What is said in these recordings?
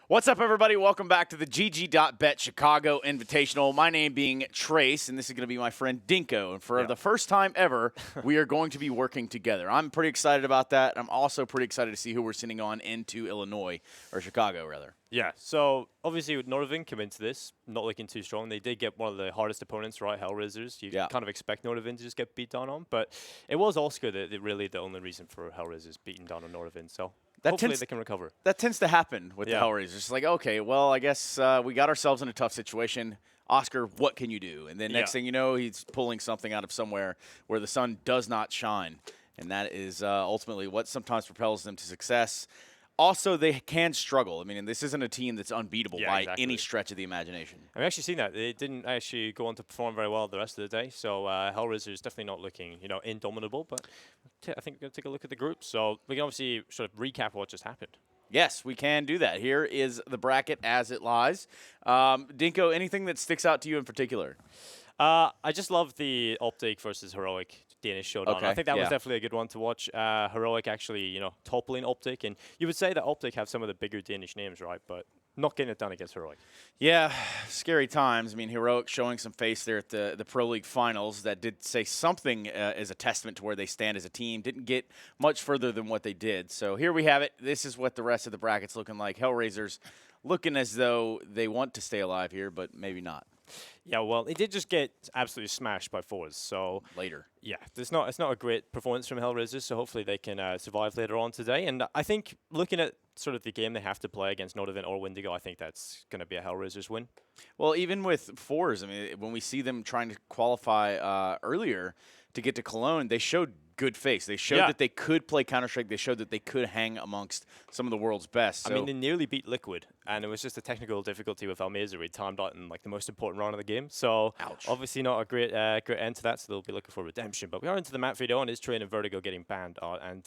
What's up, everybody? Welcome back to the GG.Bet Chicago Invitational. My name being Trace, and this is going to be my friend Dinko. And for the first time ever, we are going to be working together. I'm pretty excited about that. I'm also pretty excited to see who we're sending on into Illinois, or Chicago, rather. Yeah, so obviously with Nordavind come into this, not looking too strong. They did get one of the hardest opponents, right, Hellraisers. You kind of expect Nordavind to just get beat down on, but it was Oscar that really the only reason for Hellraisers beating down on Nordavind, so hopefully they can recover. That tends to happen with the Hellraisers. It's like, okay, well, I guess we got ourselves in a tough situation. Oscar, what can you do? And then next thing you know, he's pulling something out of somewhere where the sun does not shine, and that is ultimately what sometimes propels them to success. Also, they can struggle. I mean, this isn't a team that's unbeatable by any stretch of the imagination. I've actually seen that. They didn't actually go on to perform very well the rest of the day. So Hellraiser is definitely not looking, indomitable. But I think we're going to take a look at the group. So we can obviously sort of recap what just happened. Yes, we can do that. Here is the bracket as it lies. Dinko, anything that sticks out to you in particular? I just love the Optic versus Heroic Danish showdown. I think that was definitely a good one to watch. Heroic actually, toppling Optic. And you would say that Optic have some of the bigger Danish names, right? But not getting it done against Heroic. Yeah, scary times. I mean, Heroic showing some face there at the Pro League Finals. That did say something as a testament to where they stand as a team. Didn't get much further than what they did. So here we have it. This is what the rest of the bracket's looking like. Hellraisers looking as though they want to stay alive here, but maybe not. Yeah, well, they did just get absolutely smashed by fours. So later, it's not a great performance from Hellraisers. So hopefully they can survive later on today. And I think looking at sort of the game they have to play against Nordavind or Windigo, I think that's going to be a Hellraisers win. Well, even with fours, I mean, when we see them trying to qualify earlier to get to Cologne, they showed good face. They showed that they could play Counter-Strike. They showed that they could hang amongst some of the world's best. So I mean, they nearly beat Liquid, and it was just a technical difficulty with Almeza. We timed out in like the most important round of the game. So obviously not a great end to that, so they'll be looking for redemption. But we are into the map video, and it's Train and Vertigo getting banned out. And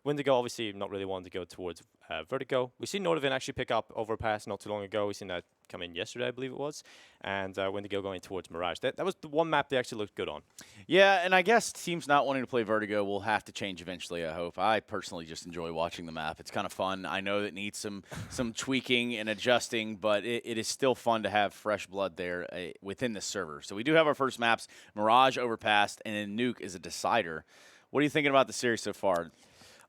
Windigo obviously not really wanting to go towards Vertigo. We've seen Nordavind actually pick up Overpass not too long ago. We've seen that come in yesterday, I believe it was. And Windigo going towards Mirage. That was the one map they actually looked good on. Yeah, and I guess teams not wanting to play Vertigo will have to change eventually, I hope. I personally just enjoy watching the map. It's kind of fun. I know it needs some tweaking and adjusting, but it is still fun to have fresh blood there within the server. So we do have our first maps, Mirage, Overpass, and then Nuke is a decider. What are you thinking about the series so far?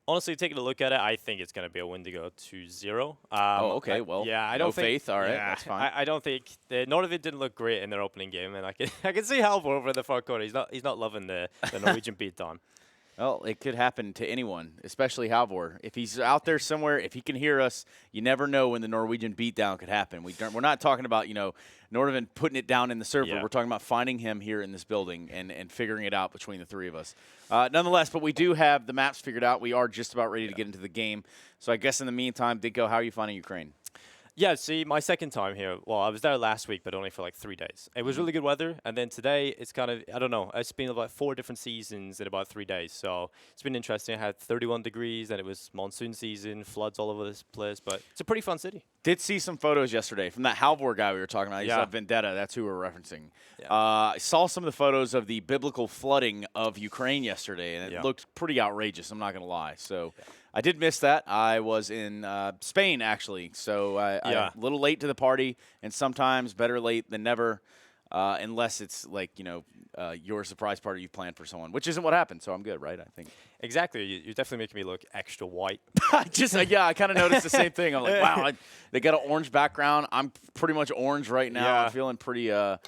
Honestly, taking a look at it, I think it's going to be a Windigo 2-0. Okay. Well, I don't think faith. All right, that's fine. I don't think Nordavind didn't look great in their opening game, and I can see Halvor over in the far corner. He's not loving the Norwegian beatdown. Well, it could happen to anyone, especially Halvor. If he's out there somewhere, if he can hear us, you never know when the Norwegian beatdown could happen. We're not talking about, Nordavind putting it down in the server. We're talking about finding him here in this building and figuring it out between the three of us. Nonetheless, but we do have the maps figured out. We are just about ready to get into the game. So I guess in the meantime, Dinko, how are you finding Ukraine? Yeah, see, my second time here, well, I was there last week, but only for like 3 days. It was really good weather, and then today, it's kind of, I don't know, it's been about 4 different seasons in about 3 days, so it's been interesting. I had 31 degrees, and it was monsoon season, floods all over this place, but it's a pretty fun city. Did see some photos yesterday from that Halvor guy we were talking about. He's at Vendetta. That's who we're referencing. I saw some of the photos of the biblical flooding of Ukraine yesterday, and it looked pretty outrageous, I'm not going to lie. So I did miss that. I was in Spain, actually, so I'm a little late to the party, and sometimes better late than never, unless it's like, your surprise party you've planned for someone, which isn't what happened, so I'm good, right, I think. Exactly. You're definitely making me look extra white. I kind of noticed the same thing. I'm like, wow, they got an orange background. I'm pretty much orange right now. I'm feeling pretty toasty.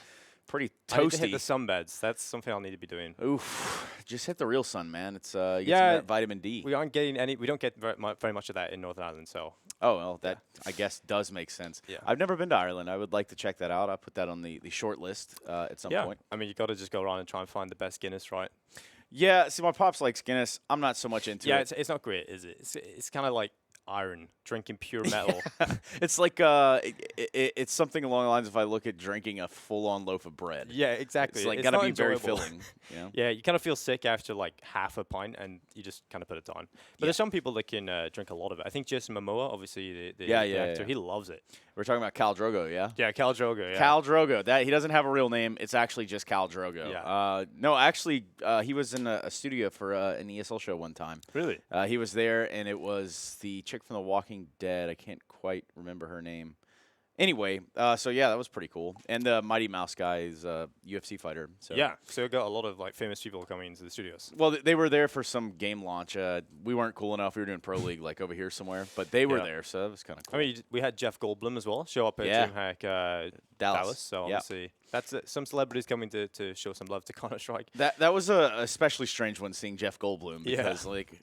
I need to hit the sunbeds. That's something I'll need to be doing. Oof. Just hit the real sun, man. It's you get some vitamin D. We aren't getting any. We don't get very much of that in Northern Ireland, so. Oh, well, that I guess does make sense. Yeah. I've never been to Ireland. I would like to check that out. I'll put that on the short list at some point. I mean, you got to just go around and try and find the best Guinness, right? Yeah. See, my pops likes Guinness. I'm not so much into it. Yeah, it's not great, is it? It's kind of like iron, drinking pure metal. It's like it's something along the lines if I look at drinking a full-on loaf of bread. Yeah, exactly. It's like got to be very filling. Yeah, you kind of feel sick after like half a pint, and you just kind of put it down. But there's some people that can drink a lot of it. I think Jason Momoa, obviously the actor, he loves it. We're talking about Khal Drogo, yeah? Yeah, Khal Drogo, yeah. Khal Drogo. That he doesn't have a real name. It's actually just Khal Drogo. Yeah. No, actually, he was in a studio for an ESL show one time. Really? He was there, and it was the chick chick from The Walking Dead. I can't quite remember her name. Anyway, so yeah, that was pretty cool. And the Mighty Mouse guy is a UFC fighter. So. Yeah, so we got a lot of like famous people coming into the studios. Well, they were there for some game launch. We weren't cool enough. We were doing Pro League like over here somewhere, but they were there, so that was kind of cool. I mean, we had Jeff Goldblum as well show up at DreamHack Dallas. So obviously, that's some celebrities coming to show some love to Counter-Strike. That was a especially strange one, seeing Jeff Goldblum, because like,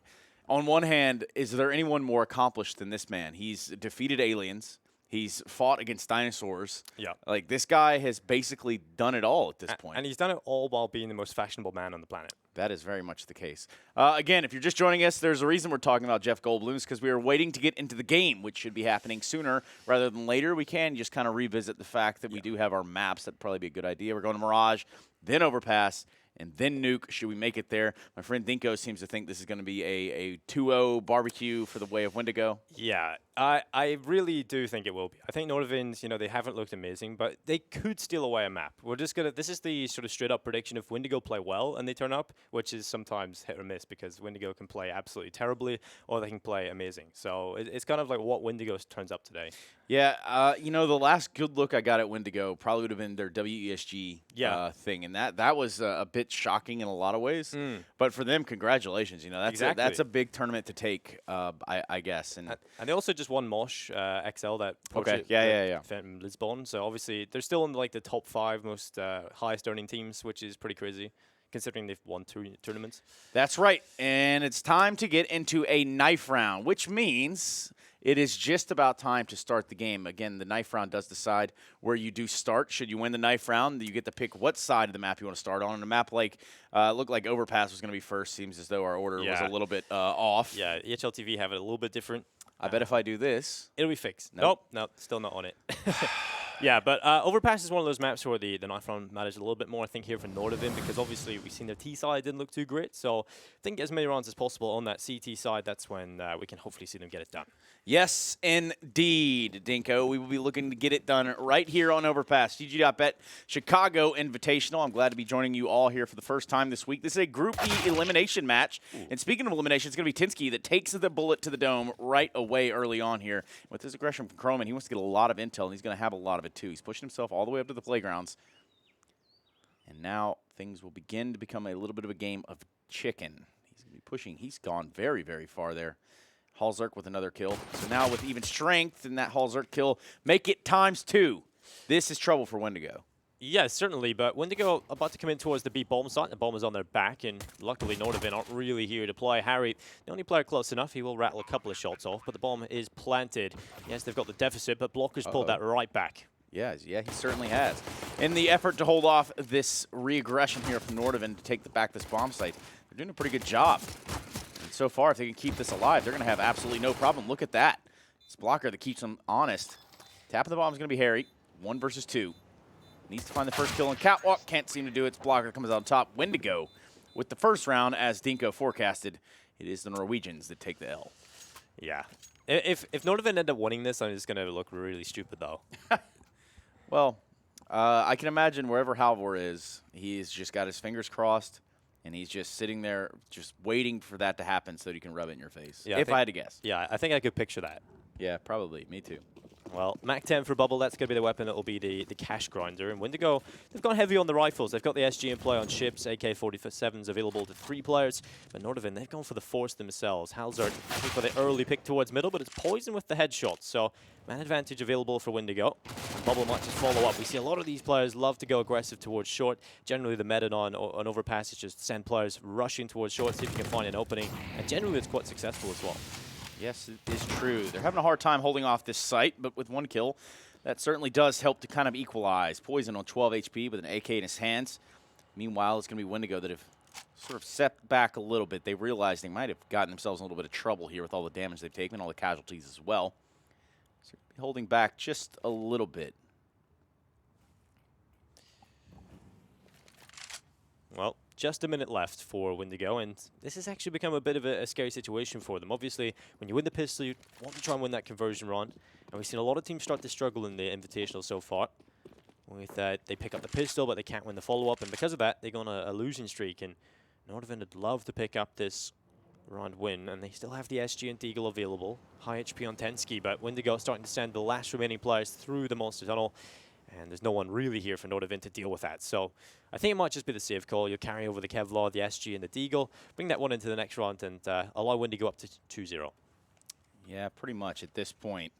on one hand, is there anyone more accomplished than this man? He's defeated aliens. He's fought against dinosaurs. Yeah. Like, this guy has basically done it all at this point. And he's done it all while being the most fashionable man on the planet. That is very much the case. Again, if you're just joining us, there's a reason we're talking about Jeff Goldblum, because we are waiting to get into the game, which should be happening sooner rather than later. We can just kind of revisit the fact that we do have our maps. That'd probably be a good idea. We're going to Mirage, then Overpass, and then Nuke, should we make it there. My friend Dinko seems to think this is going to be a 2-0 barbecue for the way of Windigo. Yeah, I really do think it will be. I think Nordavind, they haven't looked amazing, but they could steal away a map. We're just going to, this is the sort of straight-up prediction. If Windigo play well and they turn up, which is sometimes hit or miss, because Windigo can play absolutely terribly, or they can play amazing. So it's kind of like what Windigo turns up today. Yeah, the last good look I got at Windigo probably would have been their WESG thing, and that was a bit shocking in a lot of ways. But for them, congratulations. That's a big tournament to take, I guess. And they also just won Mosh XL, that from Lisbon. So obviously they're still in like the top 5 most highest earning teams, which is pretty crazy, considering they've won 2 tournaments. That's right, and it's time to get into a knife round, which means it is just about time to start the game. Again, the knife round does decide where you do start. Should you win the knife round, you get to pick what side of the map you want to start on. And a map like, looked like Overpass was going to be first. Seems as though our order was a little bit off. Yeah, EHLTV have it a little bit different. I bet if I do this, it'll be fixed. Nope, still not on it. Yeah, but Overpass is one of those maps where the knife round matters a little bit more, I think, here for Nordavind, because obviously we've seen their T side didn't look too great. So I think as many rounds as possible on that CT side, that's when we can hopefully see them get it done. Yes, indeed, Dinko. We will be looking to get it done right here on Overpass. GG.Bet Chicago Invitational. I'm glad to be joining you all here for the first time this week. This is a Group E elimination match. And speaking of elimination, it's going to be Tinsky that takes the bullet to the dome right away early on here. With his aggression from Croman, he wants to get a lot of intel, and he's going to have a lot of it too. He's pushing himself all the way up to the playgrounds. And now things will begin to become a little bit of a game of chicken. He's going to be pushing. He's gone very, very far there. Halzerk with another kill. So now with even strength in that Halzerk kill, make it ×2. This is trouble for Windigo. Yeah, certainly, but Windigo about to come in towards the B bomb site. The bomb is on their back, and luckily Nordavind aren't really here to play. Harry, the only player close enough, he will rattle a couple of shots off, but the bomb is planted. Yes, they've got the deficit, but Blocker's pulled that right back. Yeah, he certainly has. In the effort to hold off this re-aggression here from Nordavind to take back this bomb site, they're doing a pretty good job. And so far, if they can keep this alive, they're going to have absolutely no problem. Look at that. It's Blocker that keeps them honest. Tapping the bomb is going to be Harry. 1 versus 2. Needs to find the first kill on Catwalk. Can't seem to do it. It's Blocker that comes out on top. Windigo with the first round, as Dinko forecasted. It is the Norwegians that take the L. Yeah. If Nordavind end up winning this, I'm just going to look really stupid, though. Well, I can imagine wherever Halvor is, he's just got his fingers crossed, and he's just sitting there just waiting for that to happen so that he can rub it in your face, if I had to guess. Yeah, I think I could picture that. Yeah, probably. Me too. Well, MAC-10 for Bubble, that's going to be the weapon that will be the cash grinder. And Windigo, they've gone heavy on the rifles. They've got the SG in play on ships, AK-47s available to 3 players. But Nordavind, they've gone for the force themselves. Halzard for the early pick towards middle, but it's poison with the headshots. So, man advantage available for Windigo. Bubble might just follow up. We see a lot of these players love to go aggressive towards short. Generally, the meta on Overpass is just send players rushing towards short, see if you can find an opening. And generally, it's quite successful as well. Yes, it is true. They're having a hard time holding off this site, but with 1 kill, that certainly does help to kind of equalize. Poison on 12 HP with an AK in his hands. Meanwhile, it's going to be Windigo that have sort of set back a little bit. They realized they might have gotten themselves in a little bit of trouble here with all the damage they've taken, all the casualties as well. So holding back just a little bit. Well, just a minute left for Windigo, and this has actually become a bit of a scary situation for them. Obviously, when you win the pistol, you want to try and win that conversion round. And we've seen a lot of teams start to struggle in the Invitational so far. With they pick up the pistol, but they can't win the follow-up, and because of that, they go on a losing streak. And Nordavind would love to pick up this round win, and they still have the SG and Deagle available. High HP on Tensky, but Windigo starting to send the last remaining players through the Monster Tunnel, and there's no one really here for Nordavind to deal with that. So I think it might just be the safe call. You'll carry over the Kevlar, the SG, and the Deagle, bring that one into the next round, and allow Windigo up to 2-0. Yeah, pretty much at this point.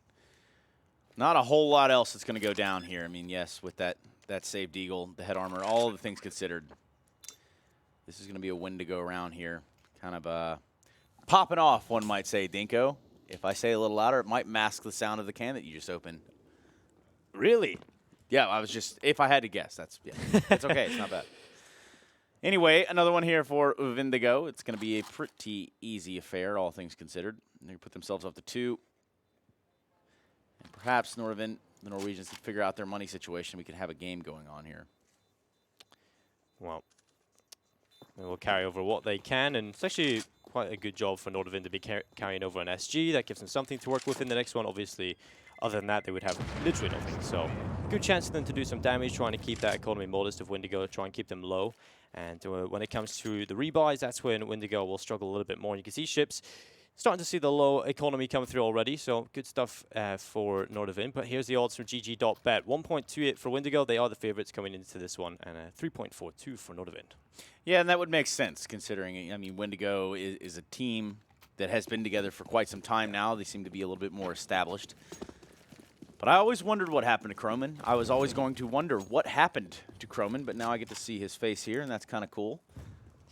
Not a whole lot else that's going to go down here. I mean, yes, with that saved Deagle, the head armor, all of the things considered, this is going to be a Windigo round here. Kind of popping off, one might say, Dinko. If I say a little louder, it might mask the sound of the can that you just opened. Really? Yeah, I was just, if I had to guess, that's okay. It's not bad. Anyway, another one here for Windigo. It's going to be a pretty easy affair, all things considered. They put themselves up to 2. And perhaps Nordavind, the Norwegians, can figure out their money situation. We could have a game going on here. Well, they will carry over what they can, and it's actually quite a good job for Nordavind to be carrying over an SG. That gives them something to work with in the next one. Obviously, other than that, they would have literally nothing. So, good chance for them to do some damage, trying to keep that economy modest of Windigo, try and keep them low. And when it comes to the rebuys, that's when Windigo will struggle a little bit more. And you can see ships starting to see the low economy come through already, so good stuff for Nordavind. But here's the odds from GG.Bet. 1.28 for Windigo. They are the favorites coming into this one, and 3.42 for Nordavind. Yeah, and that would make sense considering, I mean, Windigo is a team that has been together for quite some time now. They seem to be a little bit more established. But I always wondered what happened to Croman. I was always going to wonder what happened to Croman, but now I get to see his face here, and that's kind of cool.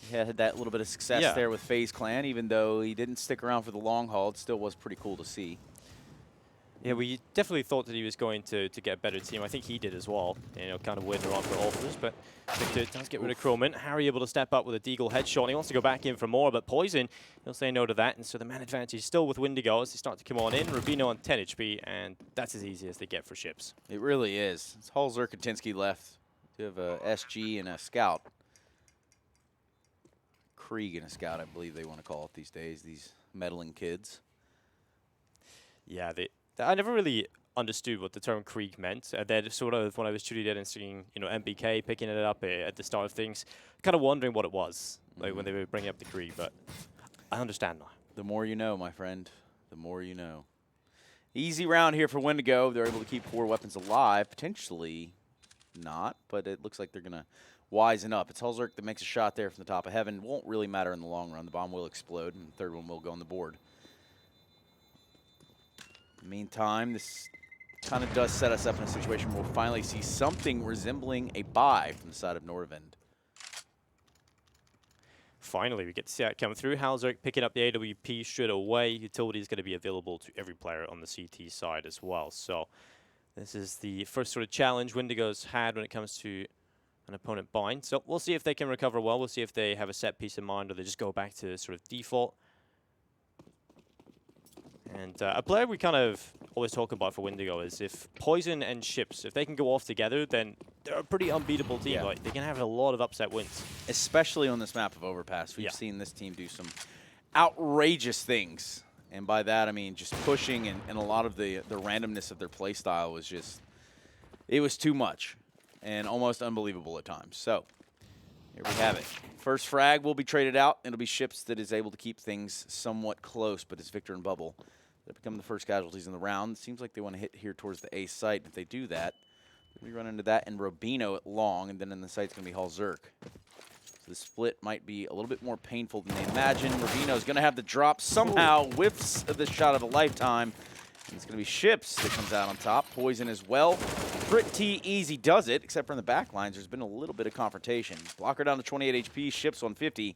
He had that little bit of success there with FaZe Clan, even though he didn't stick around for the long haul. It still was pretty cool to see. Yeah, we definitely thought that he was going to get a better team. I think he did as well. You know, kind of waiting around for offers, but Victor does get rid of Croman. Harry able to step up with a Deagle headshot. He wants to go back in for more, but Poison, he'll say no to that. And so the man advantage is still with Windigo as they start to come on in. Rubino on 10 HP, and that's as easy as they get for ships. It really is. It's Hull, Zerkatinsky left. You have a SG and a Scout. Krieg and a Scout, I believe they want to call it these days, these meddling kids. Yeah, I never really understood what the term Krieg meant. Then sort of when I was tuning in and seeing, you know, MBK picking it up at the start of things, kind of wondering what it was, like when they were bringing up the Krieg, but I understand now. The more you know, my friend, the more you know. Easy round here for Windigo. They're able to keep 4 weapons alive, potentially not, but it looks like they're going to wisen up. It's Hulzerk that makes a shot there from the top of heaven. Won't really matter in the long run. The bomb will explode, and the third one will go on the board. Meantime, this kind of does set us up in a situation where we'll finally see something resembling a buy from the side of Nordavind. Finally, we get to see that come through. Halzerk picking up the AWP straight away. Utility is going to be available to every player on the CT side as well. So this is the first sort of challenge Windigo's had when it comes to an opponent bind. So we'll see if they can recover well. We'll see if they have a set piece in mind or they just go back to sort of default. And a player we kind of always talk about for Windigo is if Poison and Ships, if they can go off together, then they're a pretty unbeatable team. Yeah. Like, they can have a lot of upset wins. Especially on this map of Overpass. We've seen this team do some outrageous things. And by that, I mean just pushing and a lot of the randomness of their play style was just, it was too much and almost unbelievable at times. So here we have it. First frag will be traded out. It'll be Ships that is able to keep things somewhat close, but it's Victor and Bubble that become the first casualties in the round. It seems like they want to hit here towards the A site. If they do that, we run into that and Rubino at long, and then in the site's going to be Hulzerk. So the split might be a little bit more painful than they imagine. Rubino's going to have the drop. Somehow whiffs the shot of a lifetime. And it's going to be Ships that comes out on top. Poison as well. Pretty easy does it, except for in the back lines. There's been a little bit of confrontation. Blocker down to 28 HP, Ships on 50.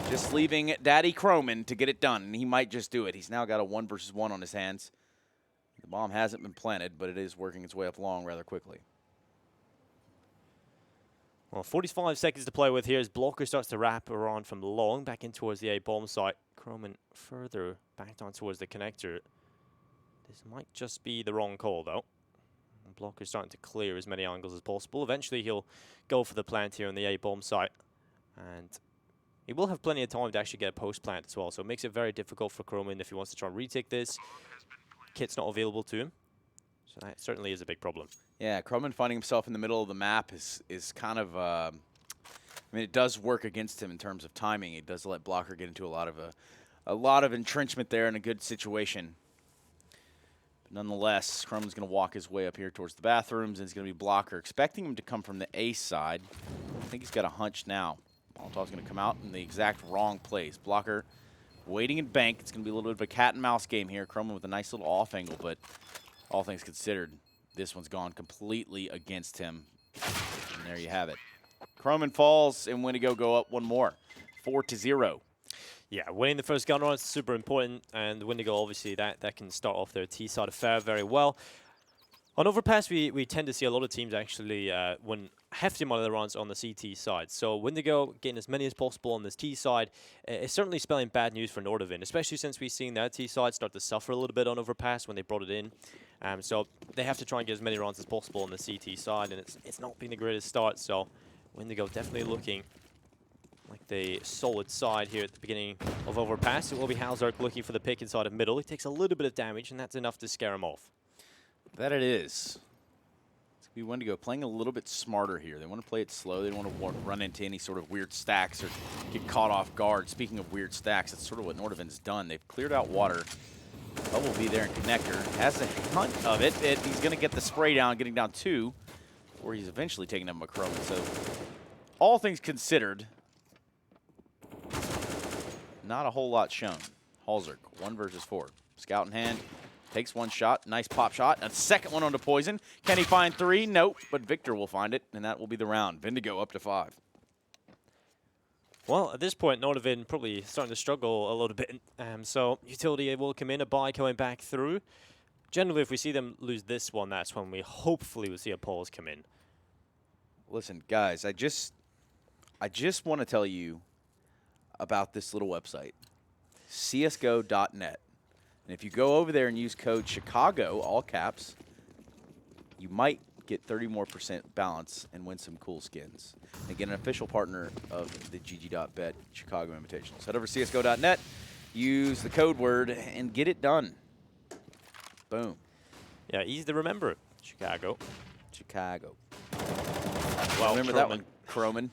Just leaving Daddy Croman to get it done, and he might just do it. He's now got a 1 versus 1 on his hands. The bomb hasn't been planted, but it is working its way up long rather quickly. Well, 45 seconds to play with here as Blocker starts to wrap around from long back in towards the A bomb site. Croman further back down towards the connector. This might just be the wrong call, though. Blocker's starting to clear as many angles as possible. Eventually, he'll go for the plant here on the A bomb site. And he will have plenty of time to actually get a post plant as well. So it makes it very difficult for Croman if he wants to try and retake this. Kit's not available to him. So that certainly is a big problem. Yeah, Croman finding himself in the middle of the map is kind of, I mean, it does work against him in terms of timing. It does let Blocker get into a lot of a lot of entrenchment there in a good situation. But nonetheless, Croman's going to walk his way up here towards the bathrooms, and it's going to be Blocker, expecting him to come from the A side. I think he's got a hunch now. Molotov's going to come out in the exact wrong place. Blocker waiting in bank. It's going to be a little bit of a cat and mouse game here. Croman with a nice little off angle, but all things considered, this one's gone completely against him. And there you have it. Croman falls, and Windigo go up one more, 4-0. Yeah, winning the first gun round is super important, and Windigo, obviously, that can start off their T-side affair very well. On Overpass, we tend to see a lot of teams actually win a hefty amount of the rounds on the CT side. So Windigo getting as many as possible on this T side is certainly spelling bad news for Nordavind, especially since we've seen that T side start to suffer a little bit on Overpass when they brought it in. So they have to try and get as many rounds as possible on the CT side, and it's not been the greatest start. So Windigo definitely looking like the solid side here at the beginning of Overpass. It will be Halzark looking for the pick inside of middle. He takes a little bit of damage, and that's enough to scare him off. That it is. It's going to be Windigo playing a little bit smarter here. They want to play it slow. They don't want to run into any sort of weird stacks or get caught off guard. Speaking of weird stacks, that's sort of what Nordavind's done. They've cleared out water. Bubble will be there in connector. Has a hunt of it. He's going to get the spray down, getting down 2, or he's eventually taking down Croman. So all things considered, not a whole lot shown. Halzark, 1 versus 4. Scout in hand. Takes 1 shot, nice pop shot, a second one onto Poison. Can he find 3? Nope, but Victor will find it, and that will be the round. Windigo up to 5. Well, at this point, Nordavind probably starting to struggle a little bit. So Utility will come in, a buy coming back through. Generally, if we see them lose this one, that's when we hopefully will see a pause come in. Listen, guys, I just want to tell you about this little website, csgo.net. And if you go over there and use code Chicago, all caps, you might get 30% more balance and win some cool skins. And get an official partner of the GG.Bet Chicago Invitational. So head over to csgo.net, use the code word, and get it done. Boom. Yeah, easy to remember. Chicago. Chicago. Well, remember that one, Croman.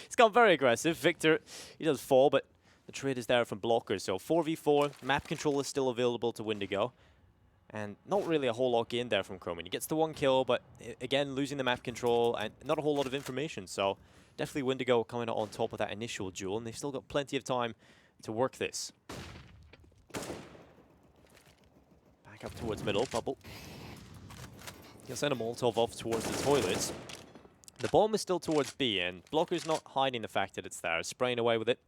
It's got very aggressive. Victor, he does fall, but the trade is there from Blocker. So 4v4, map control is still available to Windigo. And not really a whole lot gained there from Croman. He gets the 1 kill, but again, losing the map control and not a whole lot of information. So definitely Windigo coming out on top of that initial duel, and they've still got plenty of time to work this. Back up towards middle, Bubble. He'll send a Molotov off towards the toilets. The bomb is still towards B, and Blocker's not hiding the fact that it's there, spraying away with it.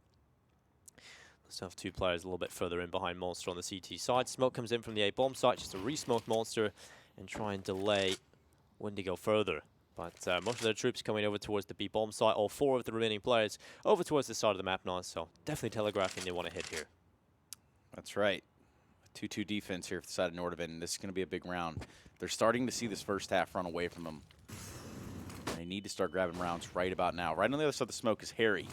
Still have 2 players a little bit further in behind Monster on the CT side. Smoke comes in from the A bomb site just to re-smoke Monster and try and delay Windigo further. But most of their troops coming over towards the B bomb site. All 4 of the remaining players over towards the side of the map now. So definitely telegraphing they want to hit here. That's right. 2-2 defense here for the side of Nordavind. This is going to be a big round. They're starting to see this first half run away from them. They need to start grabbing rounds right about now. Right on the other side of the smoke is Harry.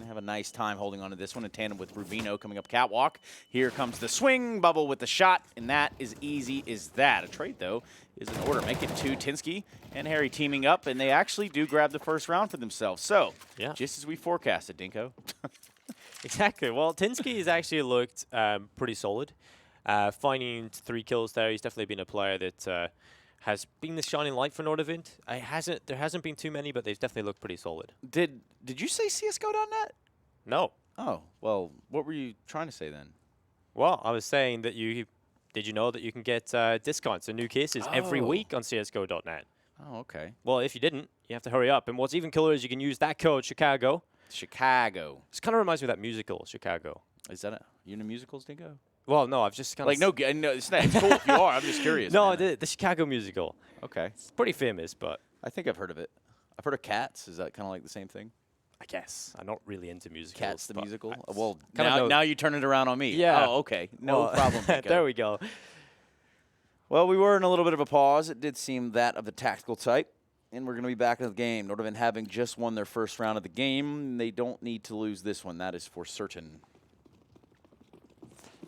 Have a nice time holding on to this one in tandem with Rubino coming up catwalk. Here comes the swing, Bubble with the shot, and that is easy as that. A trade, though, is in order. Make it 2, Tinsky and Harry teaming up, and they actually do grab the first round for themselves. So, yeah, just as we forecasted, Dinko. Exactly. Well, Tinsky has actually looked pretty solid. Finding 3 kills there, he's definitely been a player that has been the shining light for Nordavind. There hasn't been too many, but they've definitely looked pretty solid. Did you say csgo.net? No. Oh, well, what were you trying to say then? Well, I was saying that did you know that you can get discounts and new cases every week on csgo.net? Oh, okay. Well, if you didn't, you have to hurry up. And what's even cooler is you can use that code, Chicago. Chicago. This kind of reminds me of that musical, Chicago. Is that you into musicals, Dingo? Well, no, I've just kind of... no, it's cool if you are. I'm just curious. No, the Chicago musical. Okay. It's pretty famous, but... I think I've heard of it. I've heard of Cats. Is that kind of like the same thing? I guess. I'm not really into musicals. Cats the musical? Well, now you turn it around on me. Yeah. Oh, okay. No problem. There we go. Well, we were in a little bit of a pause. It did seem that of the tactical type. And we're going to be back in the game. Nordavind having just won their first round of the game. They don't need to lose this one. That is for certain.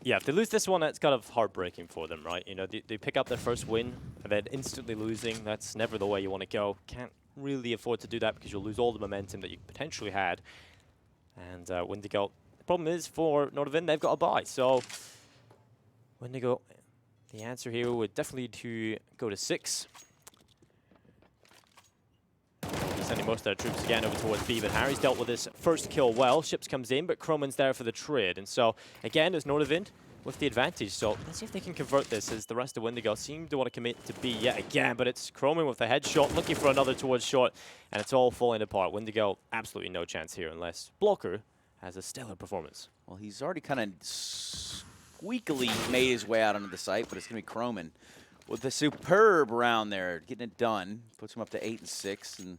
Yeah, if they lose this one, that's kind of heartbreaking for them, right? You know, they pick up their first win, and then instantly losing. That's never the way you want to go. Can't really afford to do that because you'll lose all the momentum that you potentially had. And Windigo The problem is for Nordavind, they've got a buy. So Windigo, the answer here would definitely to go to 6. He's sending most of their troops again over towards B, but Harry's dealt with this first kill well. Ships comes in, but Croman's there for the trade. And so, again, it's Nordavind with the advantage. So let's see if they can convert this, as the rest of Windigo seem to want to commit to B yet again. But it's Croman with the headshot, looking for another towards short, and it's all falling apart. Windigo, absolutely no chance here unless Blocker has a stellar performance. Well, he's already kind of squeakily made his way out onto the site, but it's going to be Croman with a superb round there, getting it done. Puts him up to 8 and 6, and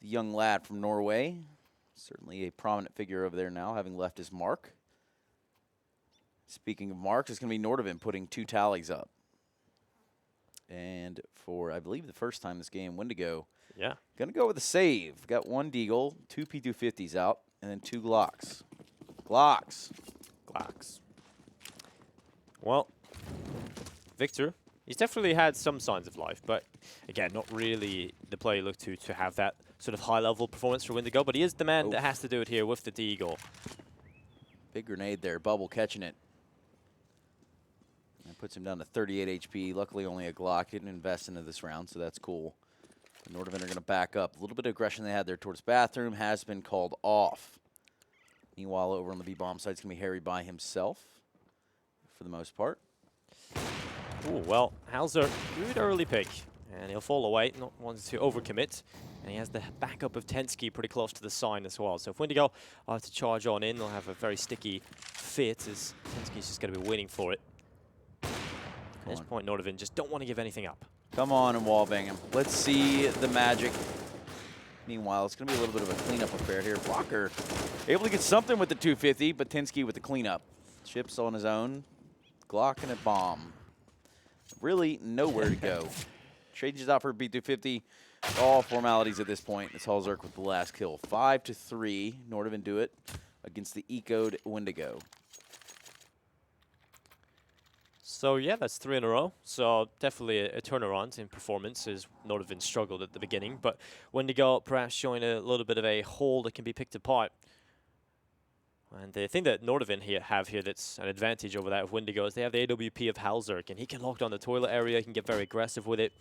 the young lad from Norway, certainly a prominent figure over there now, having left his mark. Speaking of marks, it's going to be Nordavind putting 2 tallies up. And for, I believe, the first time this game, Windigo going to go with a save. Got 1 Deagle, 2 P250s out, and then 2 Glocks. Glocks. Well, Victor, he's definitely had some signs of life, but again, not really the player you look to have that sort of high-level performance for Windigo, but he is the man that has to do it here with the Deagle. Big grenade there, Bubble catching it. That puts him down to 38 HP. Luckily, only a Glock. Didn't invest into this round, so that's cool. The Nordavind are going to back up. A little bit of aggression they had there towards bathroom has been called off. Meanwhile, over on the B-bomb side, it's going to be Harry by himself for the most part. Ooh, well, Halzer, good early pick. And he'll fall away, not wanting to overcommit. And he has the backup of Tensky pretty close to the sign as well. So if Windigo are to charge on in, they'll have a very sticky fit, as Tensky's just going to be waiting for it. At this point, Nordavind just don't want to give anything up. Come on and wallbang him. Let's see the magic. Meanwhile, it's going to be a little bit of a cleanup affair here. Blocker able to get something with the 250, but Tensky with the cleanup. Chips on his own. Glock and a bomb. Really nowhere to go. Changes out for B250. All formalities at this point. It's Halzerk with the last kill. 5-3. Nordavind do it against the ecoed Windigo. So yeah, that's 3 in a row. So definitely a turnaround in performance, as Nordavind struggled at the beginning. But Windigo perhaps showing a little bit of a hole that can be picked apart. And the thing that Nordavind have here that's an advantage over that of Windigo is they have the AWP of Halzerk, and he can lock down the toilet area, he can get very aggressive with it.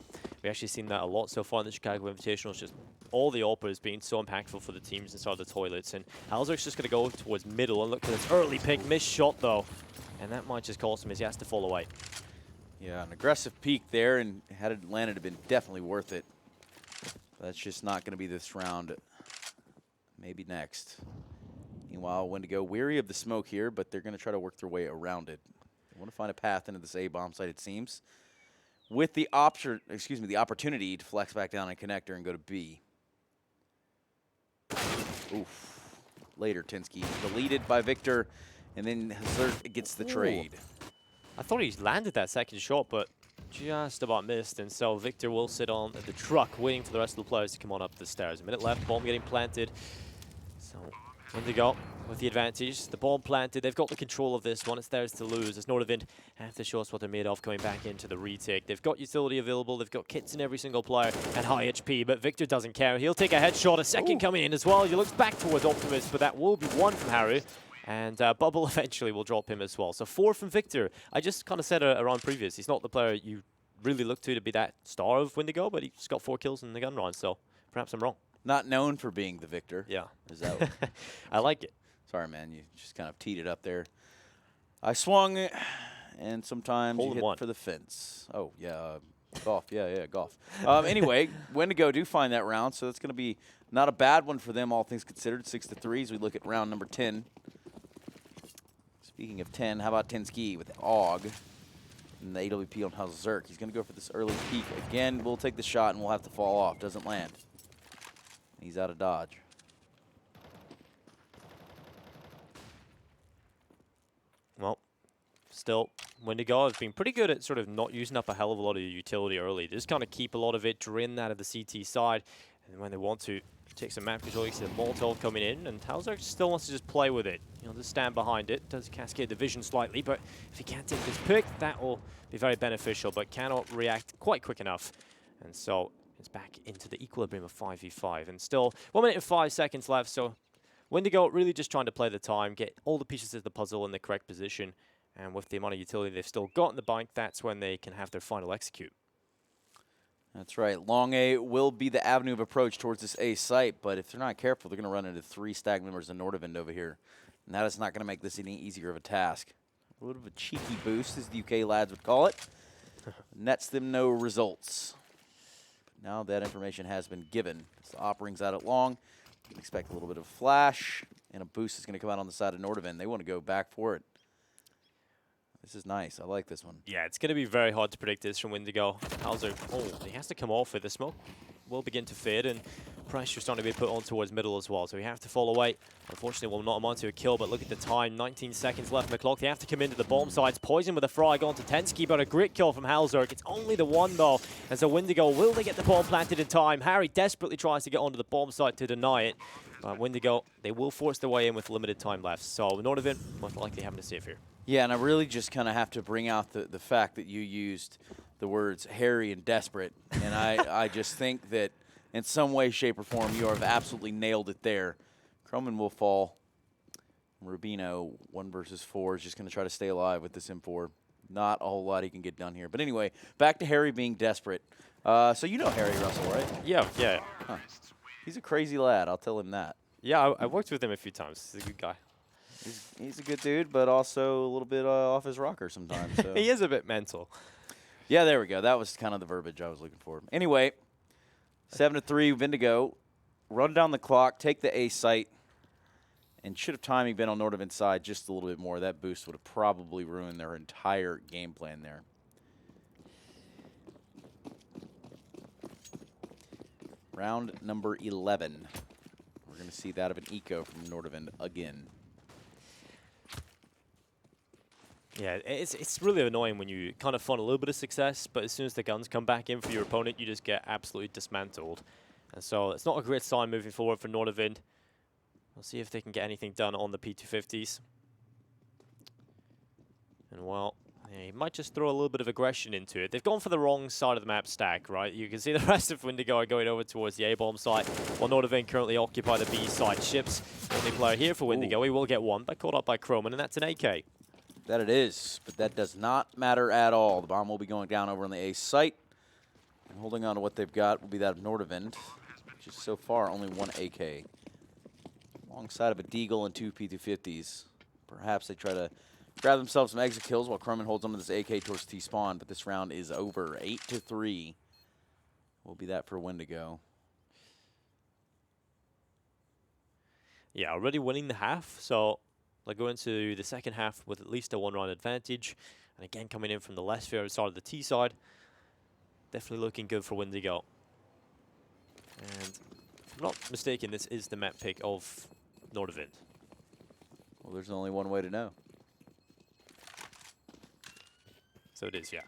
We've actually seen that a lot so far in the Chicago Invitational. It's just all the AWPers being so impactful for the teams inside the toilets. And Halzerk's just going to go towards middle, and look at this early pick, missed shot though. And that might just cost him as he has to fall away. Yeah, an aggressive peek there, and had it landed, it'd been definitely worth it. That's just not going to be this round. Maybe next. Meanwhile, Windigo weary of the smoke here, but they're going to try to work their way around it. They want to find a path into this A-bomb site, it seems, with the opportunity to flex back down and connector and go to B. Oof. Later, Tensky deleted by Victor, and then Hazard gets the trade. I thought he landed that second shot, but just about missed, and so Victor will sit on the truck waiting for the rest of the players to come on up the stairs. A minute left, bomb getting planted. So Windigo with the advantage. The bomb planted. They've got the control of this one. It's theirs to lose. As Nordavind have to show us what they're made of coming back into the retake. They've got utility available. They've got kits in every single player and high HP, but Victor doesn't care. He'll take a headshot. A second coming in as well. He looks back towards Optimus, but that will be 1 from Haru. And Bubble eventually will drop him as well. So 4 from Victor. I just kind of said around previous, he's not the player you really look to be that star of Windigo, but he's got 4 kills in the gun round, so perhaps I'm wrong. Not known for being the victor. Yeah. Is that I like it. Sorry, man. You just kind of teed it up there. I swung, and sometimes you hit for the fence. Oh, yeah. Golf. Yeah, golf. Anyway, Windigo do find that round, so that's going to be not a bad one for them, all things considered. 6-3 as we look at round number 10. Speaking of 10, how about Tensky with AUG and the AWP on Halzerk? He's going to go for this early peek. Again, we'll take the shot, and we'll have to fall off. Doesn't land. He's out of dodge. Well, still, Windigo has been pretty good at sort of not using up a hell of a lot of utility early. They just kind of keep a lot of it, drain that of the CT side, and when they want to take some map control, you see the Molotov coming in, and Halzerk still wants to just play with it. He'll just stand behind it, does cascade the vision slightly, but if he can't take this pick, that will be very beneficial, but cannot react quite quick enough. And so it's back into the equilibrium of 5v5, and still 1 minute and 5 seconds left, so Windigo really just trying to play the time, get all the pieces of the puzzle in the correct position, and with the amount of utility they've still got in the bank, that's when they can have their final execute. That's right. Long A will be the avenue of approach towards this A site, but if they're not careful, they're going to run into 3 stag members in Nordavind over here. And that is not going to make this any easier of a task. A little bit of a cheeky boost, as the UK lads would call it. Nets them no results. But now that information has been given. As the op rings out at long, you can expect a little bit of flash, and a boost is going to come out on the side of Nordavind. They want to go back for it. This is nice. I like this one. Yeah, it's going to be very hard to predict this from Windigo. Hauser, he has to come off with the smoke. Will begin to fade, and pressure starting to be put on towards middle as well. So we have to fall away. Unfortunately, will not amount to a kill, but look at the time. 19 seconds left on the clock. They have to come into the bomb sides. Poison with a frag onto Tensky, but a great kill from Halzerk. It's only the one, though, as a Windigo. Will they get the bomb planted in time? Harry desperately tries to get onto the bomb site to deny it. But Windigo, they will force their way in with limited time left. So Nordavind, most likely having to save here. Yeah, and I really just kind of have to bring out the fact that you used the words hairy and desperate. And I just think that in some way, shape, or form, you have absolutely nailed it there. Croman will fall. Rubino, 1 versus 4, is just going to try to stay alive with this M4. Not a whole lot he can get done here. But anyway, back to Harry being desperate. So you know Harry Russell, right? Yeah. Huh. He's a crazy lad, I'll tell him that. Yeah, I worked with him a few times. He's a good guy. He's a good dude, but also a little bit off his rocker sometimes. So. He is a bit mental. Yeah, there we go. That was kind of the verbiage I was looking for. Anyway, 7-3, Windigo. Run down the clock, take the A site, and should have timing been on Nordavind's side just a little bit more, that boost would have probably ruined their entire game plan there. Round number 11. We're going to see that of an eco from Nordavind again. Yeah, it's really annoying when you kind of find a little bit of success, but as soon as the guns come back in for your opponent, you just get absolutely dismantled. And so it's not a great sign moving forward for Nordavind. We'll see if they can get anything done on the P250s. And well, he might just throw a little bit of aggression into it. They've gone for the wrong side of the map stack, right? You can see the rest of Windigo are going over towards the A-bomb site, while Nordavind currently occupy the B side. Ships, only player here for Windigo. He will get one, but caught up by Croman, and that's an AK. That it is, but that does not matter at all. The bomb will be going down over on the A site. And holding on to what they've got will be that of Nordavind, which is so far only 1 AK. Alongside of a Deagle and 2 P250s. Perhaps they try to grab themselves some exit kills while Croman holds on to this AK towards T-spawn, but this round is over. 8-3 will be that for Windigo. Yeah, already winning the half, so they'll go into the second half with at least a 1-round advantage. And again, coming in from the less favored side of the T side. Definitely looking good for Windigo. And if I'm not mistaken, this is the map pick of Nordavind. Well, there's only one way to know. So it is, yeah.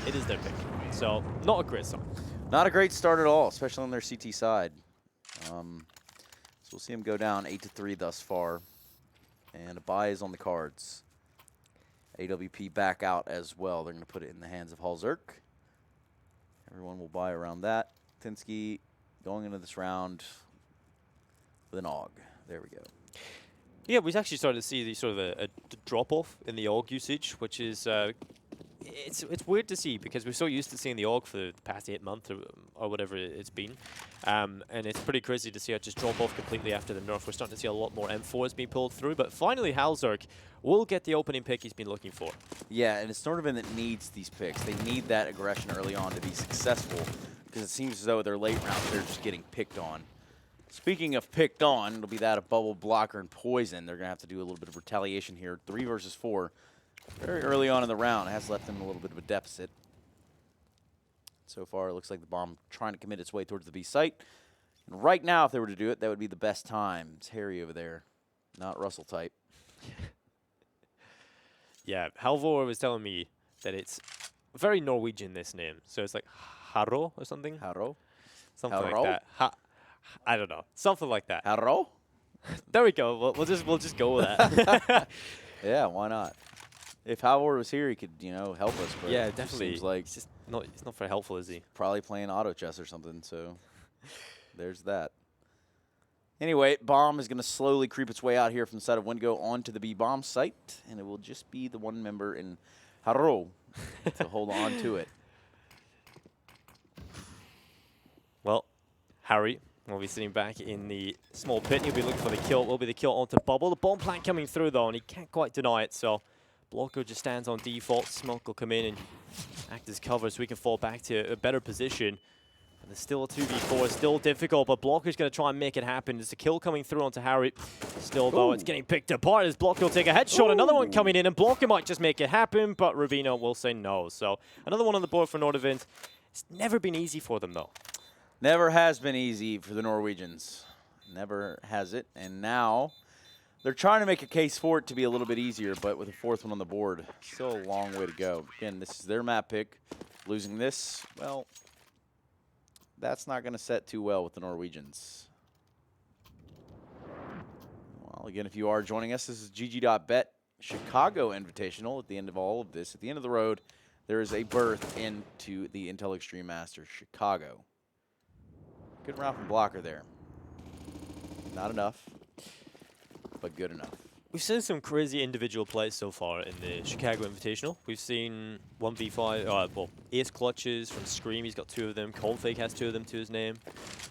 It is their pick. So, not a great start. Not a great start at all, especially on their CT side. So we'll see them go down 8-3 thus far. And a buy is on the cards. AWP back out as well. They're going to put it in the hands of Halzerk. Everyone will buy around that. Tinsky going into this round with an AUG. There we go. Yeah, we've actually started to see the sort of a drop-off in the AUG usage, which is it's weird to see because we're so used to seeing the AUG for the past 8 months or whatever it's been. And it's pretty crazy to see it just drop off completely after the nerf. We're starting to see a lot more M4s being pulled through, but finally Halzerk will get the opening pick he's been looking for. Yeah, and it's Nordavind that needs these picks. They need that aggression early on to be successful because it seems as though their late rounds, they're just getting picked on. Speaking of picked on, it'll be that of Bubble, Blocker, and Poison. They're going to have to do a little bit of retaliation here. 3 versus 4. Very early on in the round. It has left them a little bit of a deficit. So far, it looks like the bomb trying to commit its way towards the B site. And right now, if they were to do it, that would be the best time. It's Harry over there, not Russell type. Yeah, Halvor was telling me that it's very Norwegian, this name. So it's like Haro or something? Haro? Something Haro? like that. I don't know. Something like that. Haro? There we go. We'll just go with that. Yeah, why not? If Halvor was here, he could, help us. But yeah, definitely. Seems like he's not very helpful, is he? Probably playing auto chess or something. So there's that. Anyway, bomb is going to slowly creep its way out here from the side of Windigo onto the B-bomb site, and it will just be the one member in Haro to hold on to it. Well, Harry will be sitting back in the small pit. He'll be looking for the kill. Will be the kill onto Bubble. The bomb plant coming through, though, and he can't quite deny it, so Blocker just stands on default. Smoke will come in and act as cover so we can fall back to a better position. And there's still a 2v4, still difficult, but Blocker's going to try and make it happen. There's a kill coming through onto Harry. Still, though, it's getting picked apart as Blocker will take a headshot. Another one coming in, and Blocker might just make it happen, but Rubino will say no. So another one on the board for Nordavind. It's never been easy for them, though. Never has been easy for the Norwegians. Never has it. And now they're trying to make a case for it to be a little bit easier, but with a fourth one on the board, still a long way to go. Again, this is their map pick. Losing this, well, that's not going to set too well with the Norwegians. Well, again, if you are joining us, this is GG.Bet Chicago Invitational. At the end of all of this, at the end of the road, there is a berth into the Intel Extreme Masters Chicago. Good round from Blocker there. Not enough, but good enough. We've seen some crazy individual plays so far in the Chicago Invitational. We've seen 1v5, well, ace clutches from Scream. He's got 2 of them. Cold Fake has 2 of them to his name.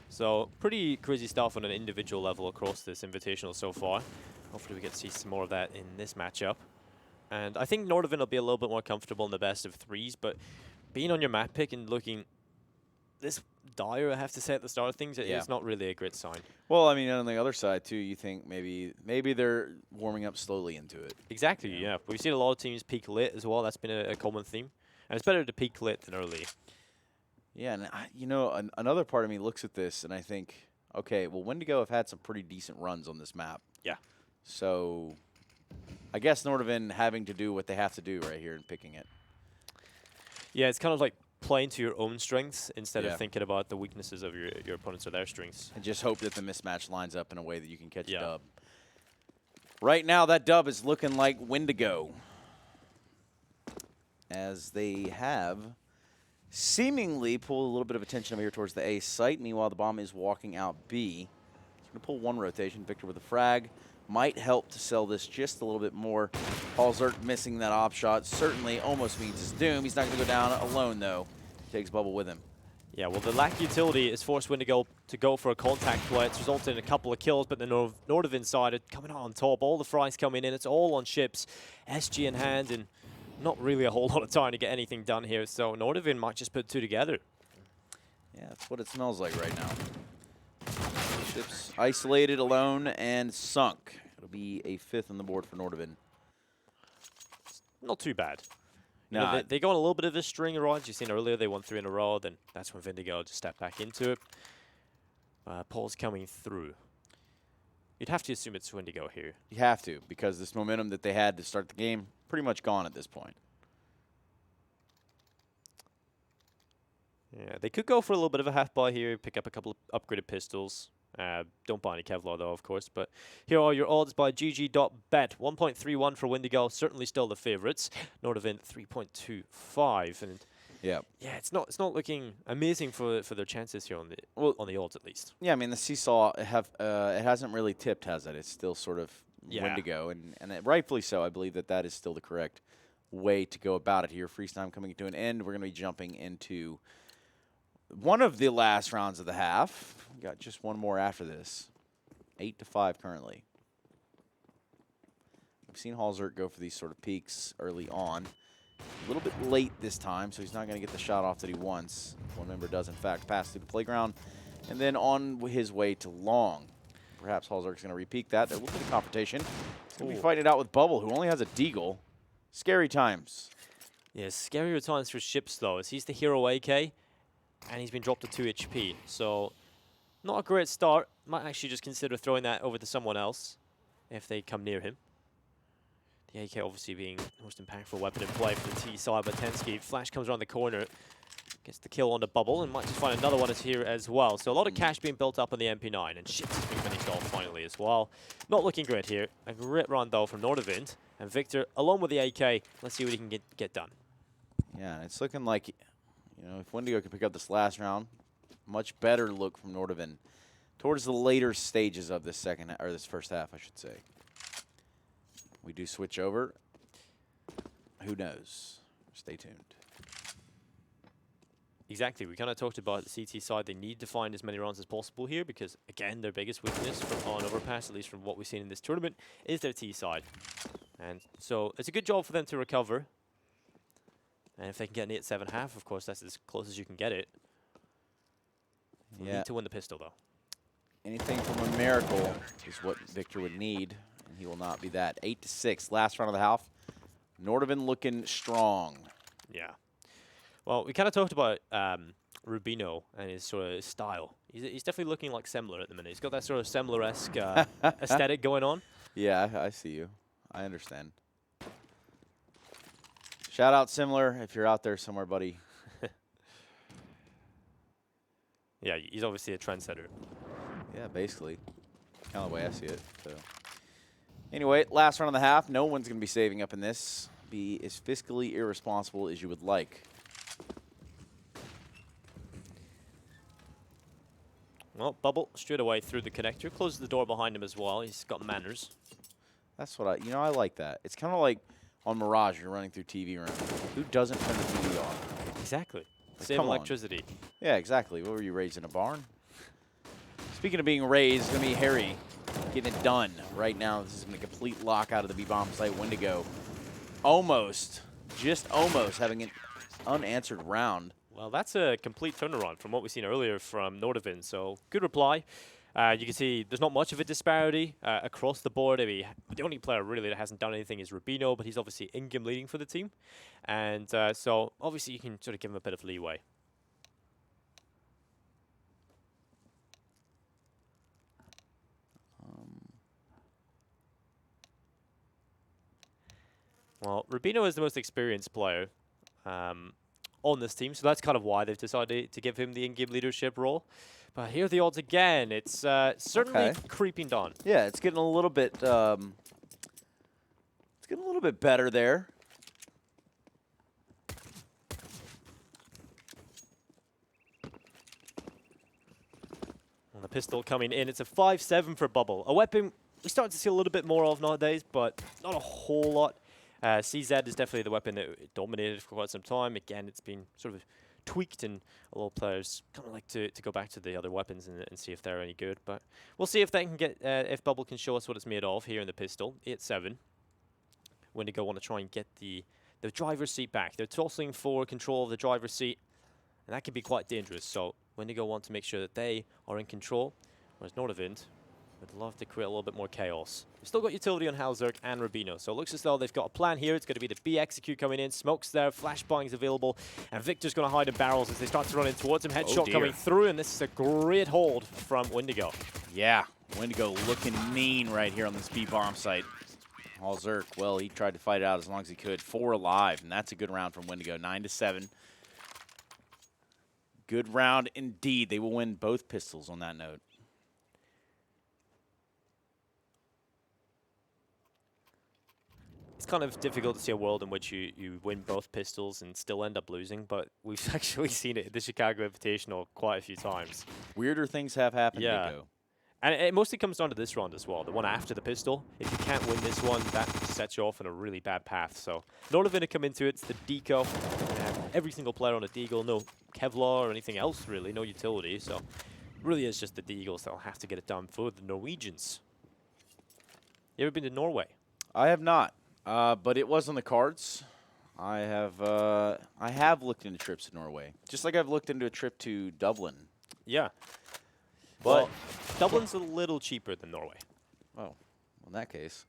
So pretty crazy stuff on an individual level across this Invitational so far. Hopefully we get to see some more of that in this matchup. And I think Nordavind will be a little bit more comfortable in the best of 3s, but being on your map pick and looking this dire, I have to say at the start of things, it's not really a great sign. Well, I mean, on the other side, too, you think maybe they're warming up slowly into it. Exactly, yeah. We've seen a lot of teams peak late as well. That's been a common theme. And it's better to peak late than early. Yeah, and, you know, another part of me looks at this and I think, okay, well, Windigo have had some pretty decent runs on this map. Yeah. So I guess Nordavind having to do what they have to do right here and picking it. Yeah, it's kind of like playing to your own strengths instead of thinking about the weaknesses of your opponents or their strengths. And just hope that the mismatch lines up in a way that you can catch a dub. Right now, that dub is looking like Windigo, as they have seemingly pulled a little bit of attention over here towards the A site. Meanwhile, the bomb is walking out B. He's going to pull one rotation. Victor with a frag might help to sell this just a little bit more. Halzert missing that op shot certainly almost means his doom. He's not going to go down alone, though. Takes Bubble with him. Yeah, well, the lack of utility has forced Windigo to go for a contact play. It's resulted in a couple of kills, but the Nordavind side are coming out on top. All the fries coming in. It's all on ships. SG in hand, and not really a whole lot of time to get anything done here. So Nordavind might just put 2 together. Yeah, that's what it smells like right now. Ships isolated, alone, and sunk. It'll be a 5th on the board for Nordavind. Not too bad. No, you know, they go on a little bit of a string of runs. You've seen earlier they won 3 in a row. Then that's when Windigo just stepped back into it. Paul's coming through. You'd have to assume it's Windigo here. You have to, because this momentum that they had to start the game, pretty much gone at this point. Yeah, they could go for a little bit of a half-buy here, pick up a couple of upgraded pistols. Don't buy any Kevlar, though, of course. But here are your odds by GG.Bet. 1.31 for Windigo, certainly still the favorites. Nordavind 3.25, and yeah, it's not looking amazing for their chances here on the odds at least. Yeah, I mean the seesaw it hasn't really tipped, has it? It's still sort of Windigo, and rightfully so. I believe that is still the correct way to go about it here. Freeze time coming to an end. We're going to be jumping into one of the last rounds of the half. We got just one more after this. 8-5 currently. We've seen Halzert go for these sort of peaks early on. A little bit late this time, so he's not going to get the shot off that he wants. One member does, in fact, pass through the playground. And then on his way to long. Perhaps Halzert's going to re-peak that. There will be the confrontation. He's going to be fighting it out with Bubble, who only has a deagle. Scary times. Yeah, scarier times for Ships, though, as he's the hero AK, and he's been dropped to 2 HP. So, not a great start. Might actually just consider throwing that over to someone else if they come near him. The AK obviously being the most impactful weapon in play for the T side, but Tensky. Flash comes around the corner, gets the kill on the Bubble, and might just find another one here as well. So a lot of cash being built up on the MP9, and Ships is being finished off finally as well. Not looking great here. A great run, though, from Nordavind. And Victor, along with the AK, let's see what he can get done. Yeah, it's looking like, you know, if Windigo can pick up this last round, much better look from Nordavind towards the later stages of this this first half, I should say. We do switch over. Who knows? Stay tuned. Exactly. We kind of talked about the CT side. They need to find as many rounds as possible here because, again, their biggest weakness on Overpass, at least from what we've seen in this tournament, is their T side. And so it's a good job for them to recover. And if they can get an 8-7 half, of course, that's as close as you can get it. Need to win the pistol, though. Anything from a miracle is what Victor would need, and he will not be that. 8-6, last round of the half. Nordavind looking strong. Yeah. Well, we kind of talked about Rubino and his sort of style. He's definitely looking like Semler at the minute. He's got that sort of Semler-esque aesthetic going on. Yeah, I see you. I understand. Shout out Semler if you're out there somewhere, buddy. Yeah, he's obviously a trendsetter. Yeah, basically. Kind of the way I see it. So. Anyway, last round of the half. No one's going to be saving up in this. Be as fiscally irresponsible as you would like. Well, Bubble straight away through the connector. Closes the door behind him as well. He's got manners. That's what I like that. It's kind of like on Mirage, you're running through TV room. Who doesn't turn the TV on? Exactly. Like, save electricity. Yeah, exactly. What were you raised in a barn? Speaking of being raised, it's going to be Harry getting it done right now. This is going to complete lockout of the B-bomb site. Windigo almost, just almost having an unanswered round. Well, that's a complete turnaround from what we've seen earlier from Nordavind, so good reply. You can see there's not much of a disparity across the board. I mean, the only player really that hasn't done anything is Rubino, but he's obviously in-game leading for the team. And so obviously you can sort of give him a bit of leeway. Well, Rubino is the most experienced player on this team, so that's kind of why they've decided to give him the in-game leadership role. But here are the odds again. It's certainly creeping down. Yeah, it's getting a little bit. It's getting a little bit better there. And the pistol coming in. It's a 5-7 for Bubble. A weapon we start to see a little bit more of nowadays, but not a whole lot. CZ is definitely the weapon that dominated for quite some time. Again, it's been sort of tweaked, and a lot of players kind of like to go back to the other weapons and see if they're any good. But we'll see if they can get if Bubble can show us what it's made of here in the pistol. 8-7. Windigo want to try and get the driver's seat back. They're tossing for control of the driver's seat, and that can be quite dangerous. So Windigo want to make sure that they are in control, whereas Nordavind would love to create a little bit more chaos. We've still got utility on Halzerk and Rubino, so it looks as though they've got a plan here. It's going to be the B execute coming in, smokes there, flashbang's available, and Victor's going to hide in barrels as they start to run in towards him. Headshot coming through, and this is a great hold from Windigo. Yeah, Windigo looking mean right here on this B-bomb site. Halzerk, well, he tried to fight it out as long as he could. 4 alive, and that's a good round from Windigo. 9-7. Good round indeed. They will win both pistols on that note. It's kind of difficult to see a world in which you win both pistols and still end up losing, but we've actually seen it at the Chicago Invitational quite a few times. Weirder things have happened, Nico. And it mostly comes down to this round as well, the one after the pistol. If you can't win this one, that sets you off on a really bad path. So Nordavind to come into it. It's the deco. Every single player on a deagle, no Kevlar or anything else really, no utility. So really is just the deagles that'll have to get it done for the Norwegians. You ever been to Norway? I have not. But it was on the cards. I have looked into trips to Norway, just like I've looked into a trip to Dublin. Yeah. But Dublin's a little cheaper than Norway. Oh, well, in that case,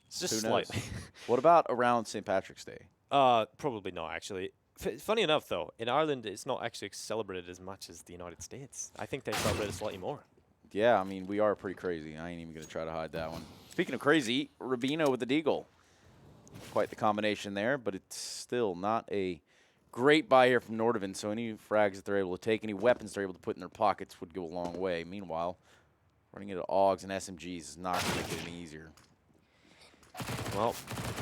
it's just slightly. What about around St. Patrick's Day? Probably not, actually. Funny enough, though, in Ireland, it's not actually celebrated as much as the United States. I think they celebrate it slightly more. Yeah, I mean, we are pretty crazy. I ain't even going to try to hide that one. Speaking of crazy, Rubino with the deagle. Quite the combination there, but it's still not a great buy here from Nordavind, so any frags that they're able to take, any weapons they're able to put in their pockets would go a long way. Meanwhile, running into AUGs and SMGs is not going to make it any easier. Well,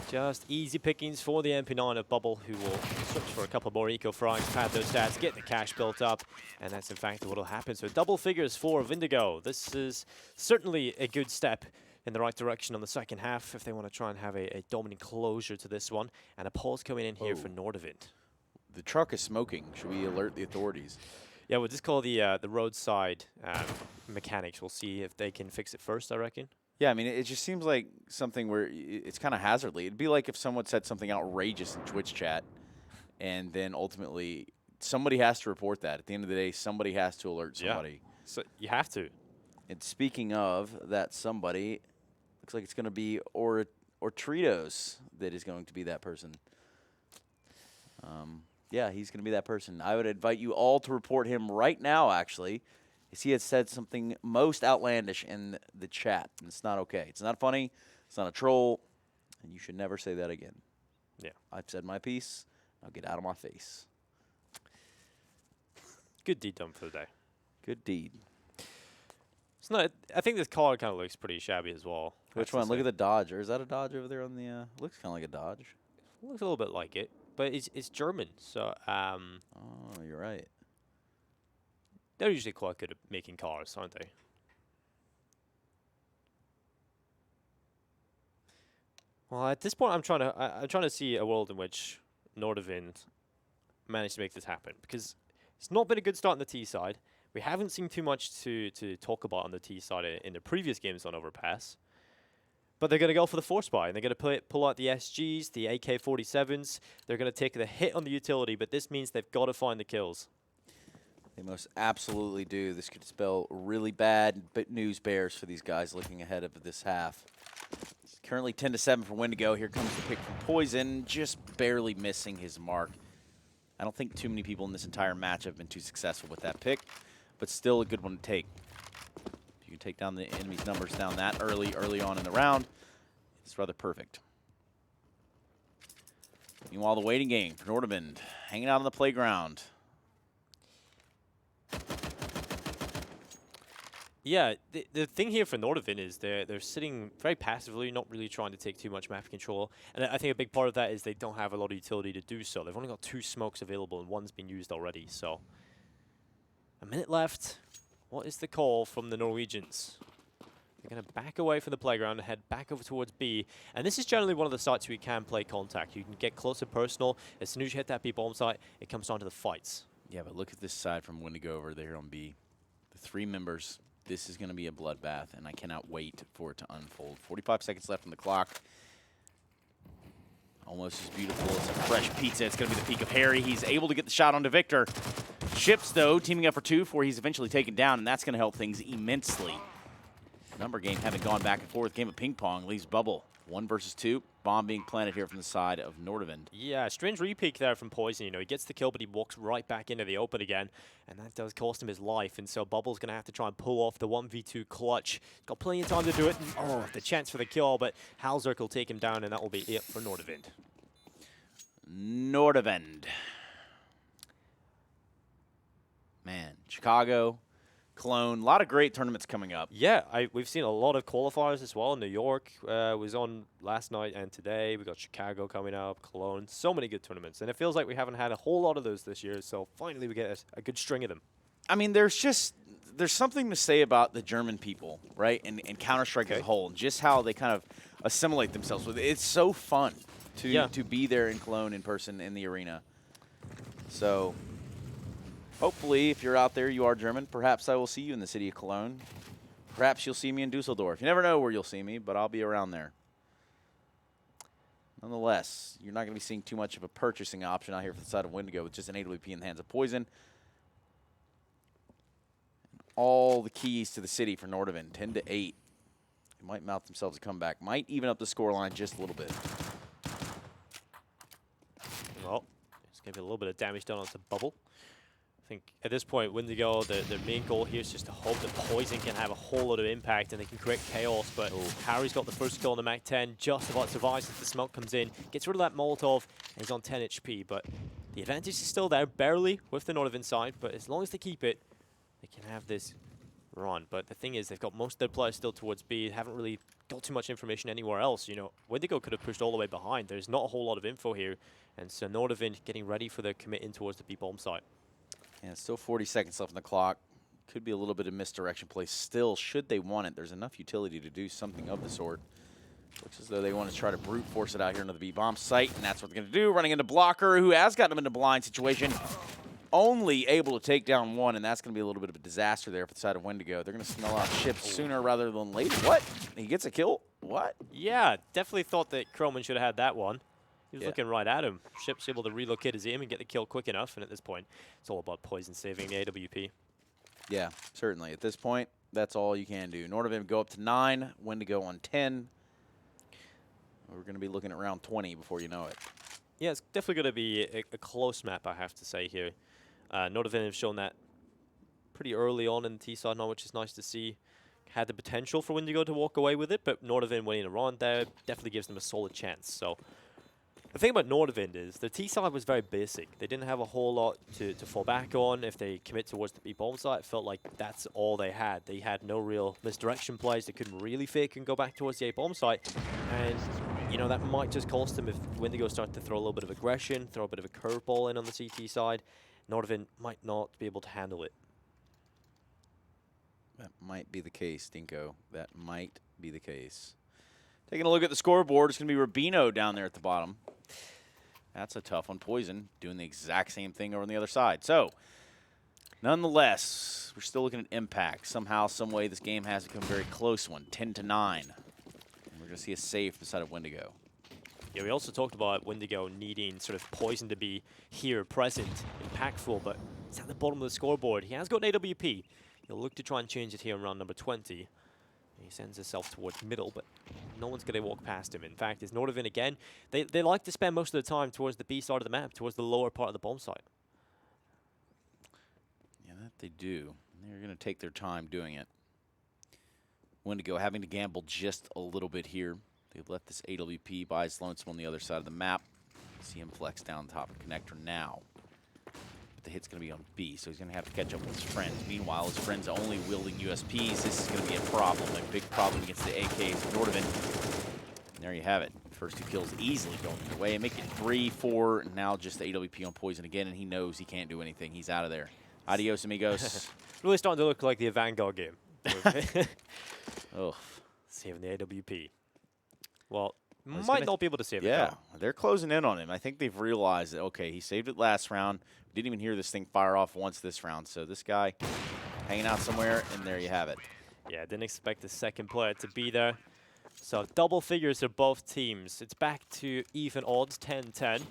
just easy pickings for the MP9 of Bubble, who will search for a couple more eco frags, pad those stats, get the cash built up, and that's in fact what will happen. So double figures for Windigo. This is certainly a good step in the right direction on the second half if they want to try and have a dominant closure to this one. And a pause coming in here for Nordavind. The truck is smoking. Should we alert the authorities? Yeah, we'll just call the roadside mechanics. We'll see if they can fix it first, I reckon. Yeah, I mean, it just seems like something where it's kind of hazardly. It'd be like if someone said something outrageous in Twitch chat, and then ultimately somebody has to report that. At the end of the day, somebody has to alert somebody. Yeah. So you have to. And speaking of that somebody, looks like it's going to be Ortritos that is going to be that person. Yeah, he's going to be that person. I would invite you all to report him right now, actually. He has said something most outlandish in the chat, and it's not okay. It's not funny. It's not a troll, and you should never say that again. Yeah. I've said my piece. Now get out of my face. Good deed done for the day. Good deed. It's not. I think this car kind of looks pretty shabby as well. Which one? Look at the Dodge. Or is that a Dodge over there on the? Looks kind of like a Dodge. Looks a little bit like it, but it's German, so. Oh, you're right. They're usually quite good at making cars, aren't they? Well, at this point, I'm trying to see a world in which Nordavind managed to make this happen, because it's not been a good start on the T side. We haven't seen too much to talk about on the T side in the previous games on Overpass. But they're going to go for the force buy, and they're going to pull out the SGs, the AK-47s. They're going to take the hit on the utility, but this means they've got to find the kills. They most absolutely do. This could spell really bad news bears for these guys looking ahead of this half. It's currently 10-7 for Windigo. Here comes the pick from Poison, just barely missing his mark. I don't think too many people in this entire match have been too successful with that pick, but still a good one to take. If you can take down the enemy's numbers down that early on in the round, it's rather perfect. Meanwhile, the waiting game for Nordavind, hanging out on the playground. Yeah, the thing here for Nordavind is they're sitting very passively, not really trying to take too much map control. And I think a big part of that is they don't have a lot of utility to do so. They've only got 2 smokes available, and one's been used already. So, a minute left. What is the call from the Norwegians? They're going to back away from the playground and head back over towards B. And this is generally one of the sites where you can play contact. You can get close and personal. As soon as you hit that B bomb site, it comes down to the fights. Yeah, but look at this side from Windigo over there on B. The 3 members. This is going to be a bloodbath, and I cannot wait for it to unfold. 45 seconds left on the clock. Almost as beautiful as a fresh pizza. It's going to be the peak of Harry. He's able to get the shot onto Victor. Ships, though, teaming up for 2 before he's eventually taken down, and that's going to help things immensely. Number game having gone back and forth. Game of ping pong leaves Bubble. 1 versus 2. Bomb being planted here from the side of Nordavind. Yeah, strange repeat there from Poison. You know, he gets the kill, but he walks right back into the open again, and that does cost him his life. And so Bubble's going to have to try and pull off the 1v2 clutch. Got plenty of time to do it. And, oh, the chance for the kill, but Halzerk will take him down, and that will be it for Nordavind. Nordavind. Man, Chicago, Cologne, a lot of great tournaments coming up. Yeah, we've seen a lot of qualifiers as well. New York was on last night and today. We got Chicago coming up, Cologne, so many good tournaments. And it feels like we haven't had a whole lot of those this year, so finally we get a good string of them. I mean, there's something to say about the German people, right, and Counter-Strike as a whole, and just how they kind of assimilate themselves with it. It's so fun to be there in Cologne in person in the arena. So hopefully, if you're out there, you are German. Perhaps I will see you in the city of Cologne. Perhaps you'll see me in Dusseldorf. You never know where you'll see me, but I'll be around there. Nonetheless, you're not going to be seeing too much of a purchasing option out here for the side of Windigo with just an AWP in the hands of Poison. All the keys to the city for Nordavind, 10-8. They might mount themselves a comeback. Might even up the scoreline just a little bit. Well, it's going to be a little bit of damage done onto Bubble. I think at this point, Windigo, their main goal here is just to hope that Poison can have a whole lot of impact and they can create chaos. But Harry's got the first kill on the Mac-10, just about survives as the smoke comes in, gets rid of that Molotov, and he's on 10 HP. But the advantage is still there, barely, with the Nordavind side. But as long as they keep it, they can have this run. But the thing is, they've got most of their players still towards B, haven't really got too much information anywhere else. You know, Windigo could have pushed all the way behind. There's not a whole lot of info here. And so Nordavind getting ready for their commit in towards the B bomb site. Yeah, still 40 seconds left on the clock. Could be a little bit of misdirection play still, should they want it. There's enough utility to do something of the sort. Looks as though they want to try to brute force it out here into the B-bomb site, and that's what they're going to do. Running into Blocker, who has gotten him into a blind situation. Only able to take down one, and that's going to be a little bit of a disaster there for the side of Windigo. They're going to smell out ships sooner rather than later. What? He gets a kill? What? Yeah, definitely thought that Croman should have had that one. He was looking right at him. Ship's able to relocate his aim and get the kill quick enough, and at this point, it's all about poison saving the AWP. Yeah, certainly. At this point, that's all you can do. Nordavind go up to 9, Windigo on 10. We're going to be looking at round 20 before you know it. Yeah, it's definitely going to be a close map, I have to say here. Nordavind have shown that pretty early on in the T side now, which is nice to see. Had the potential for Windigo to walk away with it, but Nordavind winning a round there definitely gives them a solid chance. So the thing about Nordavind is the T side was very basic. They didn't have a whole lot to fall back on. If they commit towards the B bomb site, it felt like that's all they had. They had no real misdirection plays. They couldn't really fake and go back towards the A bomb site. And you know, that might just cost them if Windigo start to throw a little bit of aggression, throw a bit of a curveball in on the CT side. Nordavind might not be able to handle it. That might be the case, Dinko. That might be the case. Taking a look at the scoreboard, it's going to be Rubino down there at the bottom. That's a tough one. Poison doing the exact same thing over on the other side. So, nonetheless, we're still looking at impact. Somehow, some way, this game has become a very close one, 10-9. And we're going to see a save beside of Windigo. Yeah, we also talked about Windigo needing sort of Poison to be here, present, impactful, but it's at the bottom of the scoreboard. He has got an AWP. He'll look to try and change it here in round number 20. He sends himself towards middle, but no one's going to walk past him. In fact, it's Nordavind again. They like to spend most of the time towards the B side of the map, towards the lower part of the bomb site. Yeah, that they do. They're going to take their time doing it. Windigo having to gamble just a little bit here. They've let this AWP by his lonesome on the other side of the map. See him flex down the top of the connector now. But the hit's going to be on B, so he's going to have to catch up with his friends. Meanwhile, his friends only wielding USPs. This is going to be a problem, a big problem against the AKs of Nordavind. And there you have it. First 2 kills easily going their way, making 3, 4, and now just the AWP on Poison again, and he knows he can't do anything. He's out of there. Adios, amigos. Really starting to look like the Vanguard game. Oh, saving the AWP. Well, might not be able to save it. Yeah, they're closing in on him. I think they've realized that, okay, he saved it last round. We didn't even hear this thing fire off once this round. So this guy hanging out somewhere, and there you have it. Yeah, didn't expect the second player to be there. So double figures of both teams. It's back to even odds, 10-10.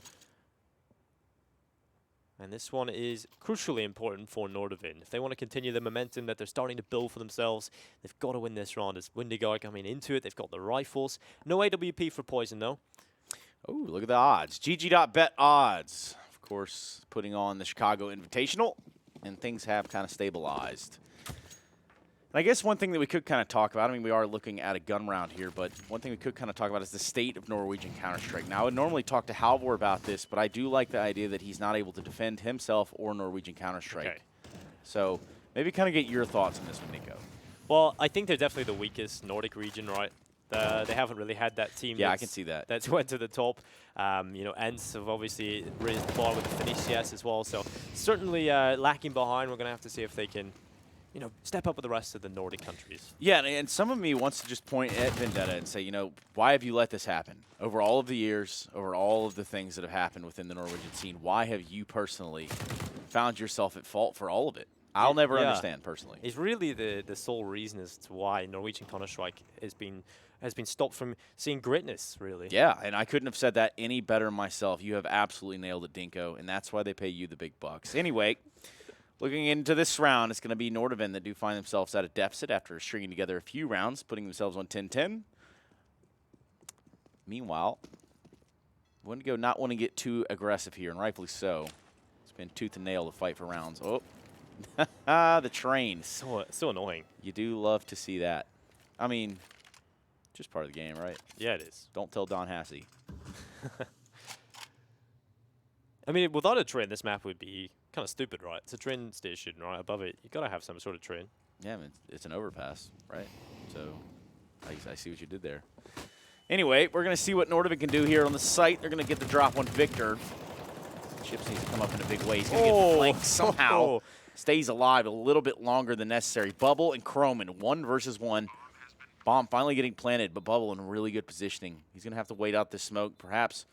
And this one is crucially important for Nordavind. If they want to continue the momentum that they're starting to build for themselves, they've got to win this round. As Windigo are coming into it, they've got the rifles. No AWP for Poison, though. Oh, look at the odds. GG.Bet odds. Of course, putting on the Chicago Invitational, and things have kind of stabilized. And I guess one thing that we could kind of talk about, I mean, we are looking at a gun round here, but one thing we could kind of talk about is the state of Norwegian Counter-Strike. Now, I would normally talk to Halvor about this, but I do like the idea that he's not able to defend himself or Norwegian Counter-Strike. Okay. So maybe kind of get your thoughts on this one, Nico. Well, I think they're definitely the weakest Nordic region, right? They haven't really had that team. Yeah, I can see that. That's went to the top. You know, Ents have obviously raised the bar with the Finnish CS as well. So certainly lacking behind. We're going to have to see if they can, you know, step up with the rest of the Nordic countries. Yeah, and some of me wants to just point at Vendetta and say, you know, why have you let this happen? Over all of the years, over all of the things that have happened within the Norwegian scene, why have you personally found yourself at fault for all of it? I'll never understand personally. It's really the sole reason as to why Norwegian Counter-Strike has been stopped from seeing greatness, really. Yeah, and I couldn't have said that any better myself. You have absolutely nailed it, Dinko, and that's why they pay you the big bucks. Anyway, looking into this round, it's going to be Nordavind that do find themselves at a deficit after stringing together a few rounds, putting themselves on 10-10. Meanwhile, Windigo not want to get too aggressive here, and rightfully so. It's been tooth and nail to fight for rounds. Oh, the train. So annoying. You do love to see that. I mean, just part of the game, right? Yeah, it is. Don't tell Don Hassey. I mean, without a train, this map would be kind of stupid, right? It's a train station right above it. You got to have some sort of train. Yeah, I mean, it's an overpass, right? So I see what you did there. Anyway, we're going to see what Nordavind can do here on the site. They're going to get the drop on Victor. Chips needs to come up in a big way. He's going to get flanked somehow. Stays alive a little bit longer than necessary. Bubble and Croman, 1 versus 1. Bomb finally getting planted, but Bubble in really good positioning. He's going to have to wait out this smoke. Perhaps,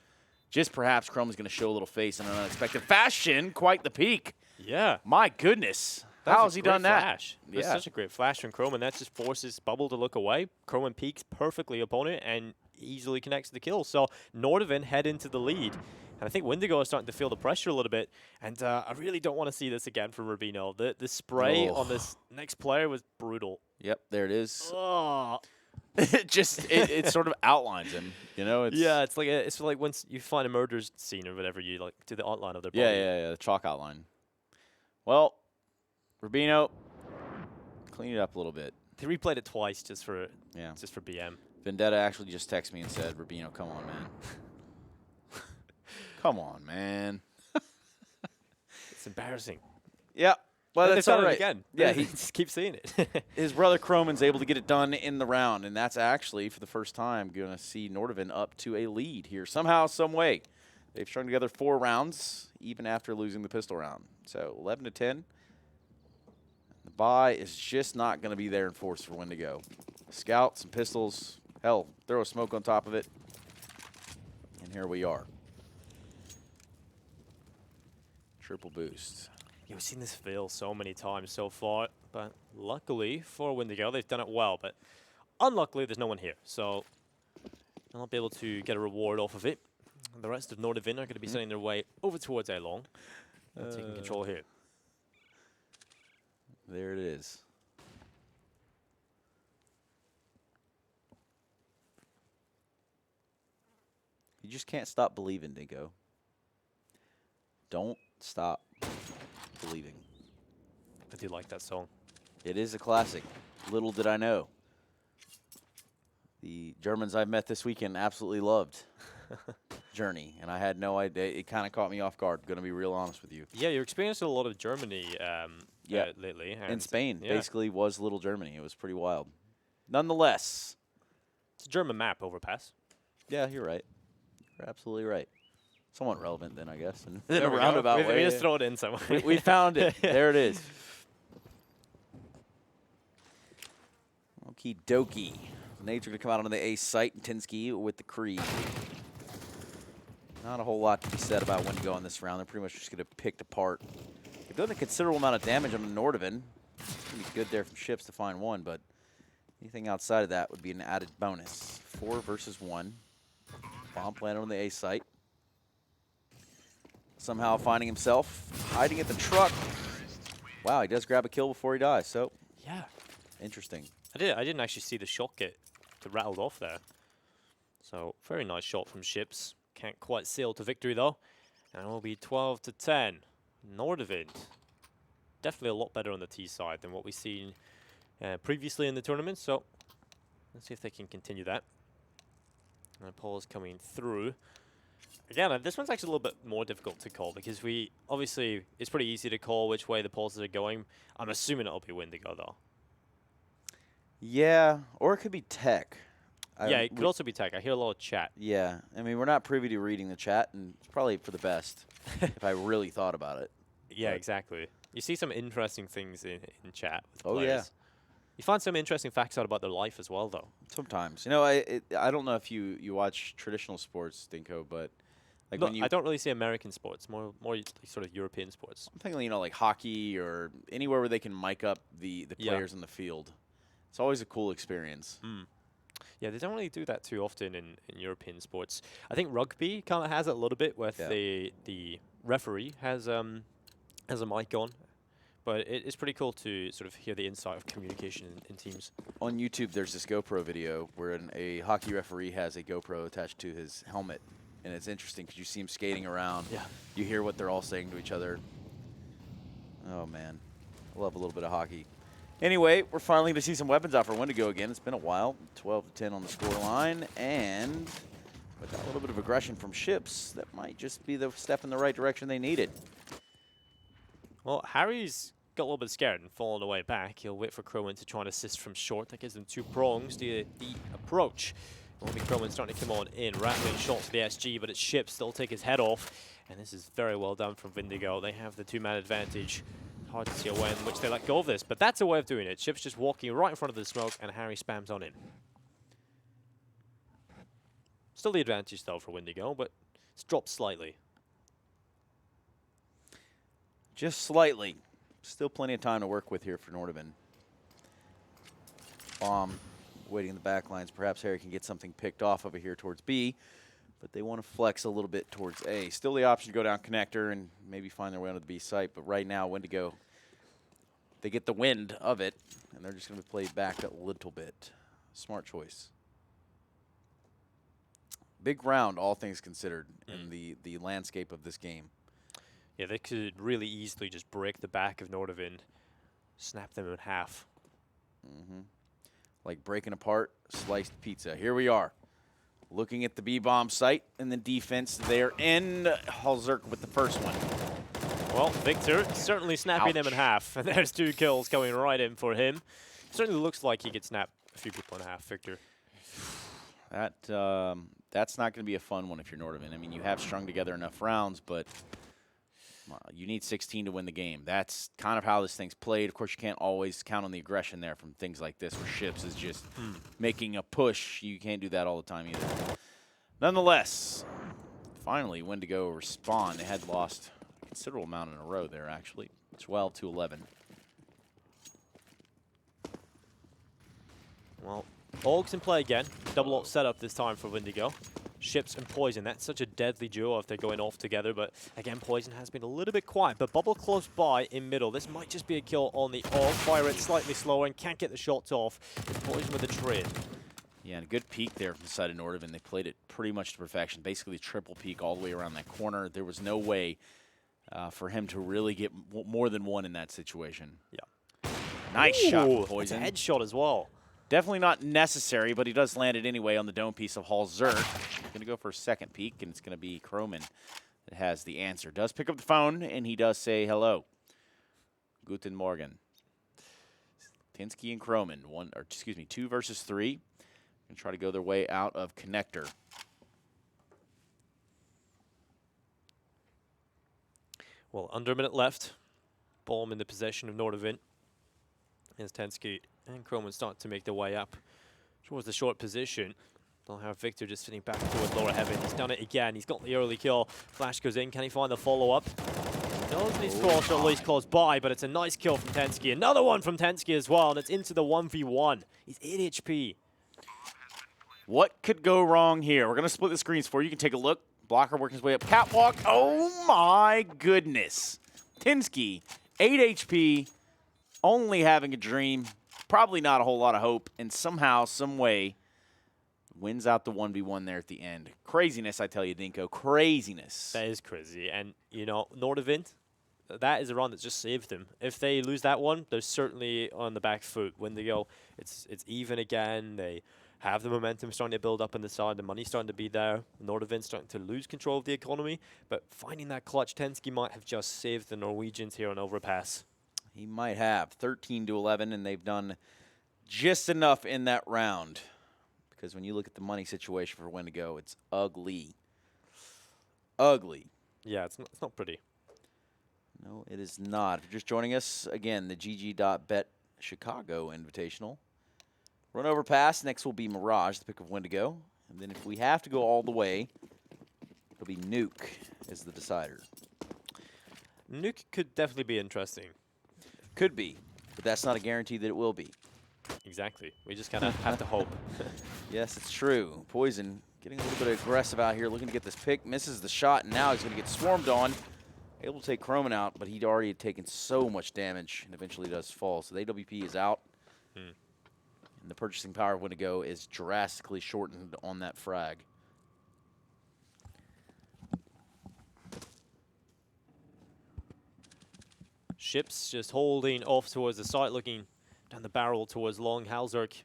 just perhaps, Croman's going to show a little face in an unexpected fashion. Quite the peak. Yeah. My goodness. How has he done that? Flash. That's such a great flash from Croman. That just forces Bubble to look away. Croman peeks perfectly upon it and easily connects the kill. So Nordavind head into the lead. And I think Windigo is starting to feel the pressure a little bit. And I really don't want to see this again from Rubino. The spray on this next player was brutal. Yep, there it is. Oh. it sort of outlines him, you know. It's like once you find a murder scene or whatever, you like do the outline of their body. Yeah, the chalk outline. Well, Rubino, clean it up a little bit. They replayed it twice just for BM. Vendetta actually just texted me and said, "Rubino, come on, man." Come on, man. It's embarrassing. Yeah. Well, that's all right. Again. Yeah, he just keeps seeing it. His brother Croman's able to get it done in the round, and that's actually, for the first time, going to see Nordavind up to a lead here. Somehow, some way. They've strung together 4 rounds, even after losing the pistol round. So, 11-10. The buy is just not going to be there in force for Windigo. Scouts and pistols. Hell, throw a smoke on top of it. And here we are. Triple boost. Yeah, we've seen this fail so many times so far, but luckily for Windigo, they've done it well. But unluckily, there's no one here, so they'll not be able to get a reward off of it. And the rest of Nordavind are going to be sending their way over towards A-Long and taking control here. There it is. You just can't stop believing, Dingo. Don't stop believing. I do like that song. It is a classic. Little did I know. The Germans I've met this weekend absolutely loved Journey, and I had no idea. It kind of caught me off guard, going to be real honest with you. Yeah, you're experiencing a lot of Germany lately. In Spain, basically was Little Germany. It was pretty wild. Nonetheless. It's a German map, Overpass. Yeah, you're right. You're absolutely right. Somewhat relevant then, I guess. In a roundabout way. We just throw it in somewhere. We found it. There it is. Okie dokie. Nades are going to come out on the A site, and Tinsky with the Creed. Not a whole lot to be said about Windigo on this round. They're pretty much just going to pick apart. They've done a considerable amount of damage on Nordavind. It's going to be good there from Ships to find one, but anything outside of that would be an added bonus. 4 versus 1. Bomb planted on the A site. Somehow finding himself hiding at the truck. Wow, he does grab a kill before he dies. So, yeah, interesting. I didn't actually see the shot get rattled off there. So, very nice shot from Ships. Can't quite sail to victory though. And it will be 12-10. Nordavind, definitely a lot better on the T side than what we've seen previously in the tournament. So, let's see if they can continue that. And Paul's coming through. Again, this one's actually a little bit more difficult to call because obviously, it's pretty easy to call which way the pulses are going. I'm assuming it'll be Windigo, though. Yeah, or it could be Tech. Yeah, it could also be Tech. I hear a lot of chat. Yeah, I mean, we're not privy to reading the chat, and it's probably for the best if I really thought about it. Yeah, exactly. You see some interesting things in chat with players. Yeah. You find some interesting facts out about their life as well, though. Sometimes. You know, I don't know if you watch traditional sports, Dinko, but... Like no, I don't really see American sports, more sort of European sports. I'm thinking, you know, like hockey or anywhere where they can mic up the players in the field. It's always a cool experience. Mm. Yeah, they don't really do that too often in European sports. I think rugby kind of has it a little bit with the referee has a mic on. But it's pretty cool to sort of hear the insight of communication in teams. On YouTube, there's this GoPro video where a hockey referee has a GoPro attached to his helmet. And it's interesting because you see him skating around. Yeah. You hear what they're all saying to each other. Oh, man. I love a little bit of hockey. Anyway, we're finally going to see some weapons out for Windigo again. It's been a while. 12-10 on the score line. And with a little bit of aggression from Ships, that might just be the step in the right direction they needed. Well, Harry's got a little bit scared and fallen away back. He'll wait for Crowan to try and assist from short. That gives them 2 prongs to the approach. Will be Crowan starting to come on in. Rattling shot to the SG, but it's Ships. They'll take his head off. And this is very well done from Windigo. They have the 2-man advantage. Hard to see a way in which they let go of this, but that's a way of doing it. Ships just walking right in front of the smoke, and Harry spams on in. Still the advantage, though, for Windigo, but it's dropped slightly. Just slightly. Still plenty of time to work with here for Nordavind. Bomb waiting in the back lines. Perhaps Harry can get something picked off over here towards B, but they want to flex a little bit towards A. Still the option to go down connector and maybe find their way onto the B site, but right now Windigo, they get the wind of it, and they're just going to play back a little bit. Smart choice. Big round, all things considered, in the landscape of this game. Yeah, they could really easily just break the back of Nordavind, snap them in half. Like breaking apart sliced pizza. Here we are, looking at the B-bomb site and the defense there in. Halzerk with the first one. Well, Victor certainly snapping them in half, and there's 2 kills coming right in for him. Certainly looks like he could snap a few people in half, Victor. That's not going to be a fun one if you're Nordavind. I mean, you have strung together enough rounds, but you need 16 to win the game. That's kind of how this thing's played. Of course, you can't always count on the aggression there from things like this where Ships is just making a push. You can't do that all the time either. Nonetheless, finally, Windigo respond. They had lost a considerable amount in a row there, actually. 12-11. Well, Orgs in play again. Double ult setup this time for Windigo. Ships and Poison, that's such a deadly duo if they're going off together, but again, Poison has been a little bit quiet, but Bubble close by in middle. This might just be a kill on the Org. Fire it slightly slower and can't get the shots off. Poison with a trade. Yeah, and a good peek there from the side of Nordavind. They played it pretty much to perfection. Basically, triple peek all the way around that corner. There was no way for him to really get more than one in that situation. Yeah. Nice shot from Poison. That's a headshot as well. Definitely not necessary, but he does land it anyway on the dome piece of Halzerk. Going to go for a second peek, and it's going to be Croman that has the answer. Does pick up the phone, and he does say hello. Guten Morgen. Tinsky and Croman, 2 versus 3. Going to try to go their way out of connector. Well, under a minute left. Bomb in the possession of Nordavind. As Tensky and Croman start to make their way up towards the short position. They'll have Victor just sitting back towards lower heaven. He's done it again. He's got the early kill. Flash goes in. Can he find the follow-up? He does need to cross or at least close by, but it's a nice kill from Tensky. Another one from Tensky as well, and it's into the 1v1. He's 8 HP. What could go wrong here? We're going to split the screens for you. You can take a look. Blocker working his way up. Catwalk. Oh, my goodness. Tensky, 8 HP, only having a dream. Probably not a whole lot of hope, and somehow, some way, wins out the 1v1 there at the end. Craziness, I tell you, Dinko. Craziness. That is crazy. And, you know, Nordavind, that is a run that just saved them. If they lose that one, they're certainly on the back foot. When they go, it's even again. They have the momentum starting to build up on the side. The money's starting to be there. Nordavind starting to lose control of the economy. But finding that clutch, Tensky might have just saved the Norwegians here on Overpass. He might have 13-11, and they've done just enough in that round. Because when you look at the money situation for Windigo, it's ugly. Ugly. Yeah, it's not pretty. No, it is not. If you're just joining us, again, the GG.Bet Chicago Invitational. Run Overpass. Next will be Mirage, the pick of Windigo. And then if we have to go all the way, it'll be Nuke as the decider. Nuke could definitely be interesting. Could be, but that's not a guarantee that it will be. Exactly. We just kind of have to hope. Yes, it's true. Poison getting a little bit aggressive out here, looking to get this pick. Misses the shot, and now he's going to get swarmed on. Able to take Croman out, but he'd already taken so much damage and eventually does fall. So the AWP is out. And the purchasing power of Windigo is drastically shortened on that frag. Ships just holding off towards the site, looking down the barrel towards long. Halzerk,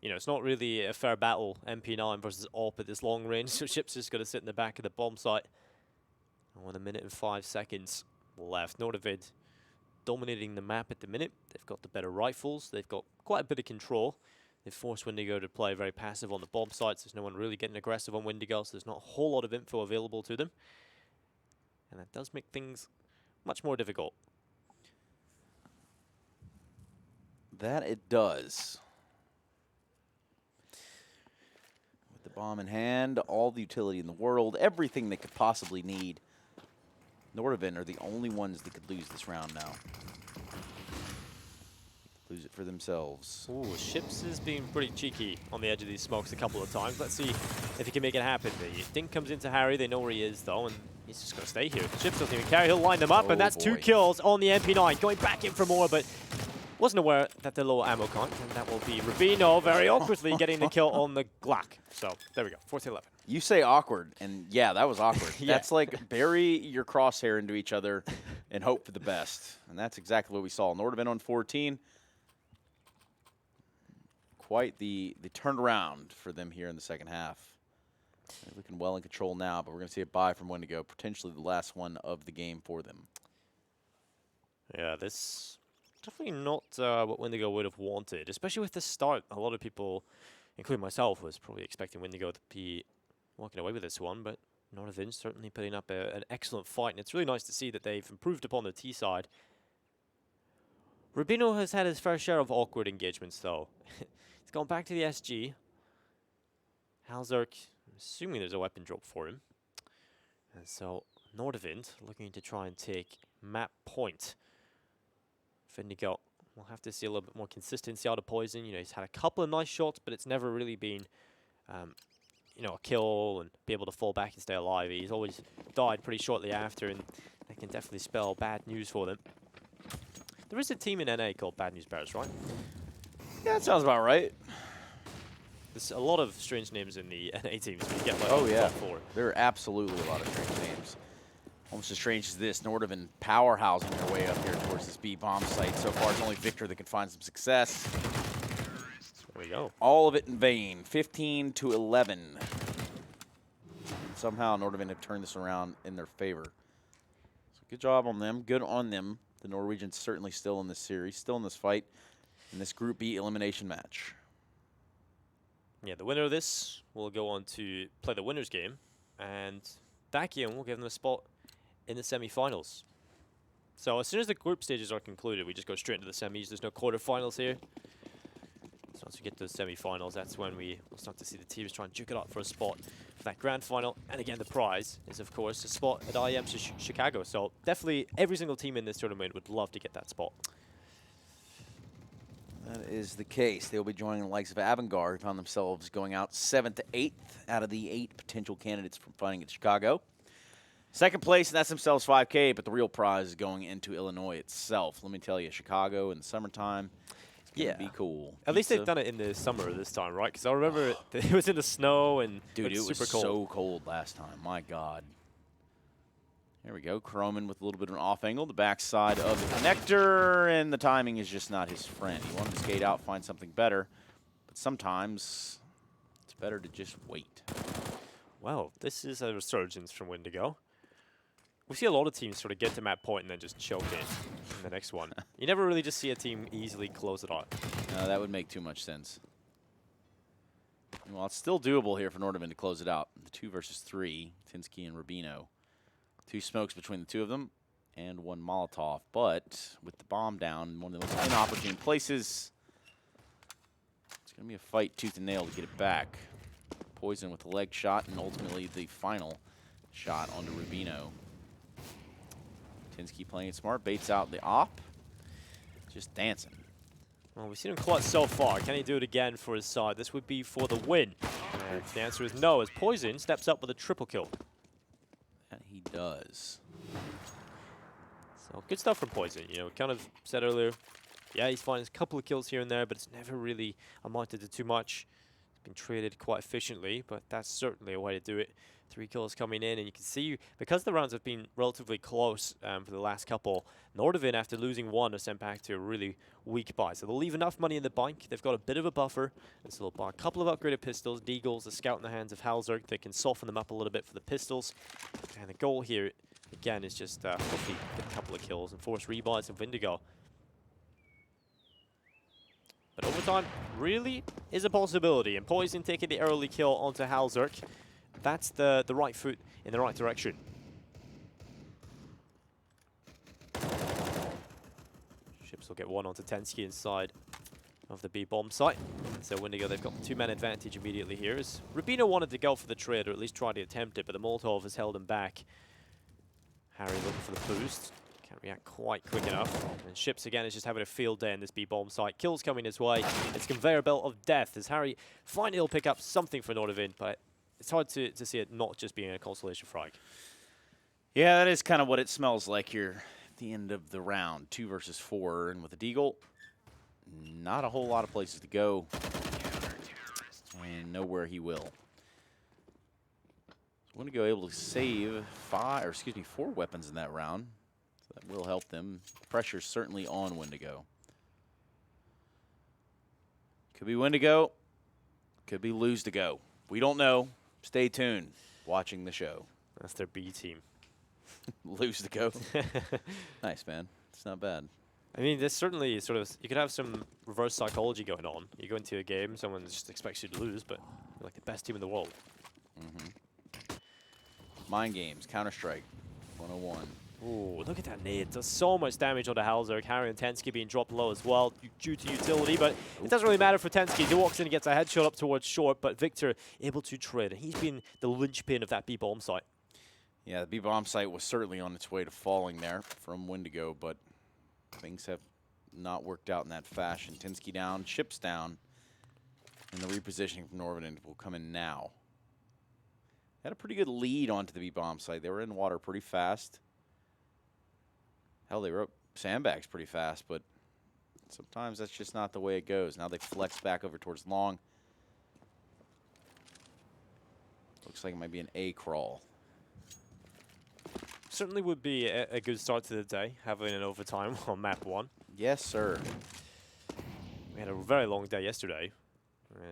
you know, it's not really a fair battle, MP9 versus AWP at this long range, so Ships just got to sit in the back of the bomb site. 1 minute and 5 seconds left. Nordavind dominating the map at the minute. They've got the better rifles. They've got quite a bit of control. They've forced Windigo to play very passive on the bomb sites. There's no one really getting aggressive on Windigo, so there's not a whole lot of info available to them. And that does make things much more difficult. That it does. With the bomb in hand, all the utility in the world, everything they could possibly need. Nordavind are the only ones that could lose this round now. Lose it for themselves. Ooh, Ships has been pretty cheeky on the edge of these smokes a couple of times. Let's see if he can make it happen. The dink comes into Harry. They know where he is, though, and he's just going to stay here. Ships doesn't even care. He'll line them up, and that's 2 kills on the MP9. Going back in for more, but wasn't aware that the low ammo count, and that will be Rubino very awkwardly getting the kill on the Glock. So there we go, 4-11. You say awkward, and yeah, that was awkward. Yeah. That's like bury your crosshair into each other and hope for the best. And that's exactly what we saw. Nordavind on 14. Quite the turnaround for them here in the second half. They're looking well in control now, but we're going to see a buy from Windigo, potentially the last one of the game for them. Yeah, this definitely not what Windigo would have wanted, especially with the start. A lot of people, including myself, was probably expecting Windigo to be walking away with this one, but Nordavind certainly putting up an excellent fight, and it's really nice to see that they've improved upon the T side. Rubino has had his fair share of awkward engagements, though. He's gone back to the SG. Halzerk, I'm assuming there's a weapon drop for him. And so Nordavind looking to try and take map point. Windigo will have to see a little bit more consistency out of Poison. You know, he's had a couple of nice shots, but it's never really been, you know, a kill and be able to fall back and stay alive. He's always died pretty shortly after, and that can definitely spell bad news for them. There is a team in NA called Bad News Bears, right? Yeah, that sounds about right. There's a lot of strange names in the NA teams. You get like oh, yeah. top 4. There are absolutely a lot of strange names. Almost as strange as this. Nordavind powerhousing their way up here towards this B-bomb site. So far, it's only Victor that can find some success. There we go. All of it in vain. 15-11. Somehow, Nordavind have turned this around in their favor. So good job on them. Good on them. The Norwegians certainly still in this series, still in this fight, in this Group B elimination match. Yeah, the winner of this will go on to play the winner's game, and that game will give them a spot in the semi-finals. So as soon as the group stages are concluded, we just go straight into the semis. There's no quarterfinals here. So once we get to the semi-finals, that's when we'll start to see the teams try and duke it up for a spot for that grand final. And again, the prize is, of course, a spot at IEM Chicago. So definitely every single team in this tournament would love to get that spot. That is the case. They'll be joining the likes of Avangard, who found themselves going out 7th to 8th out of the 8 potential candidates from fighting at Chicago. Second place, and that's themselves 5K, but the real prize is going into Illinois itself. Let me tell you, Chicago in the summertime, it's going to be cool. At least they've done it in the summer this time, right? Because I remember it was in the snow and dude, it was super cold. So cold last time. My God. There we go. Croman with a little bit of an off angle. The backside of the connector, and the timing is just not his friend. He wanted to skate out, find something better, but sometimes it's better to just wait. Wow, this is a resurgence from Windigo. We see a lot of teams sort of get to map point and then just choke it in the next one. You never really just see a team easily close it out. No, that would make too much sense. Well, it's still doable here for Nordavind to close it out. The 2 versus 3, Tinsky and Rubino. 2 smokes between the 2 of them, and 1 Molotov. But with the bomb down, one of the most inopportune places, it's going to be a fight tooth and nail to get it back. Poison with the leg shot, and ultimately the final shot onto Rubino. Tinsky playing it smart, baits out the op, just dancing. Well, we've seen him clutch so far. Can he do it again for his side? This would be for the win. And the answer is no, as Poison steps up with a triple kill. And he does. So good stuff from Poison. You know, kind of said earlier, yeah, he's finding a couple of kills here and there, but it's never really amounted to too much. It's been traded quite efficiently, but that's certainly a way to do it. 3 kills coming in, and you can see, because the rounds have been relatively close for the last couple, Nordavind, after losing 1, are sent back to a really weak buy. So they'll leave enough money in the bank. They've got a bit of a buffer, and so they'll buy a couple of upgraded pistols, Deagles, a scout in the hands of Halzerk that can soften them up a little bit for the pistols. And the goal here again, is just hopefully get a couple of kills and force rebuys of Windigo. But overtime really is a possibility, and Poison taking the early kill onto Halzerk. That's the right foot in the right direction. Ships will get one onto Tensky inside of the B bomb site. So Windigo, they've got the 2-man advantage immediately here. As Rubino wanted to go for the trade, or at least try to attempt it, but the Molotov has held him back. Harry looking for the boost. Can't react quite quick enough. And Ships again is just having a field day in this B bomb site. Kills coming his way. It's conveyor belt of death as Harry finally will pick up something for Nordavind, but it's hard to see it not just being a consolation frag. Yeah, that is kind of what it smells like here at the end of the round. 2 versus 4, and with a Deagle, not a whole lot of places to go, and nowhere he will. Windigo able to save 4 weapons in that round, so that will help them. Pressure's certainly on Windigo. Could be Windigo, could be lose to go. We don't know. Stay tuned. Watching the show. That's their B team. Lose to go. Nice, man. It's not bad. I mean, there's certainly sort of, you could have some reverse psychology going on. You go into a game, someone just expects you to lose, but you're like the best team in the world. Mind games, Counter-Strike, 101. Ooh, look at that nade. Does so much damage onto Halzerk. Harry and Tensky being dropped low as well due to utility, but it doesn't really matter for Tensky. He walks in and gets a headshot up towards short, but Victor able to trade. He's been the linchpin of that B-bomb site. Yeah, the B-bomb site was certainly on its way to falling there from Windigo, but things have not worked out in that fashion. Tensky down, Ships down, and the repositioning from Nordavind will come in now. Had a pretty good lead onto the B-bomb site. They were in water pretty fast. Hell, they were up sandbags pretty fast, but sometimes that's just not the way it goes. Now they flex back over towards long. Looks like it might be an A crawl. Certainly would be a good start to the day, having an overtime on map 1. Yes, sir. We had a very long day yesterday.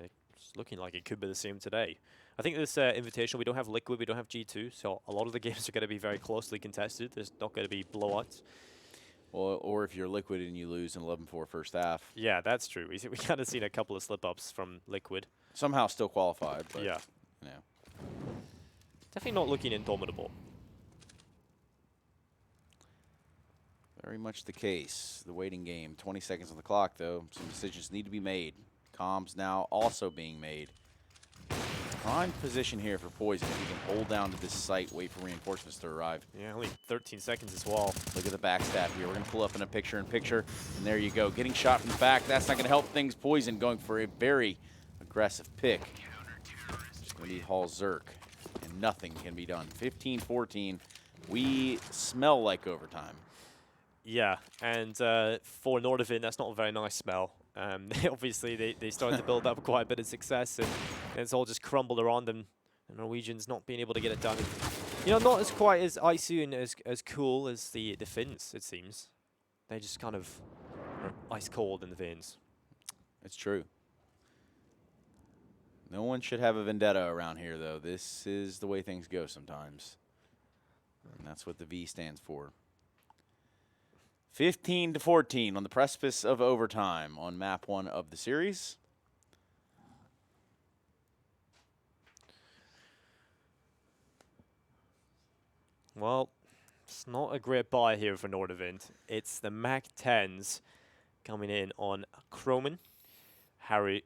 It's looking like it could be the same today. I think this Invitational, we don't have Liquid, we don't have G2, so a lot of the games are going to be very closely contested. There's not going to be blowouts. Well, or if you're Liquid and you lose in 11-4 first half. Yeah, that's true. We kind of seen a couple of slip-ups from Liquid. Somehow still qualified, but yeah. You know. Definitely not looking indomitable. Very much the case. The waiting game. 20 seconds on the clock, though. Some decisions need to be made. Comms now also being made. Prime position here for Poison. If you can hold down to this site, wait for reinforcements to arrive. Yeah, only 13 seconds as well. Look at the backstab here. We're going to pull up in a picture-in-picture, and there you go. Getting shot from the back. That's not going to help things. Poison going for a very aggressive pick. It's going to be Halzerk, and nothing can be done. 15-14. We smell like overtime. Yeah, and for Nordavind, that's not a very nice smell. Obviously, they started to build up quite a bit of success, and it's all just crumbled around them. The Norwegians not being able to get it done. You know, not as quite as icy and as cool as the Finns, it seems. They just kind of are ice cold in the veins. It's true. No one should have a vendetta around here, though. This is the way things go sometimes. And that's what the V stands for. 15-14 on the precipice of overtime on map 1 of the series. Well, it's not a great buy here for Nordavind. It's the Mac 10s coming in on Croman, Harry,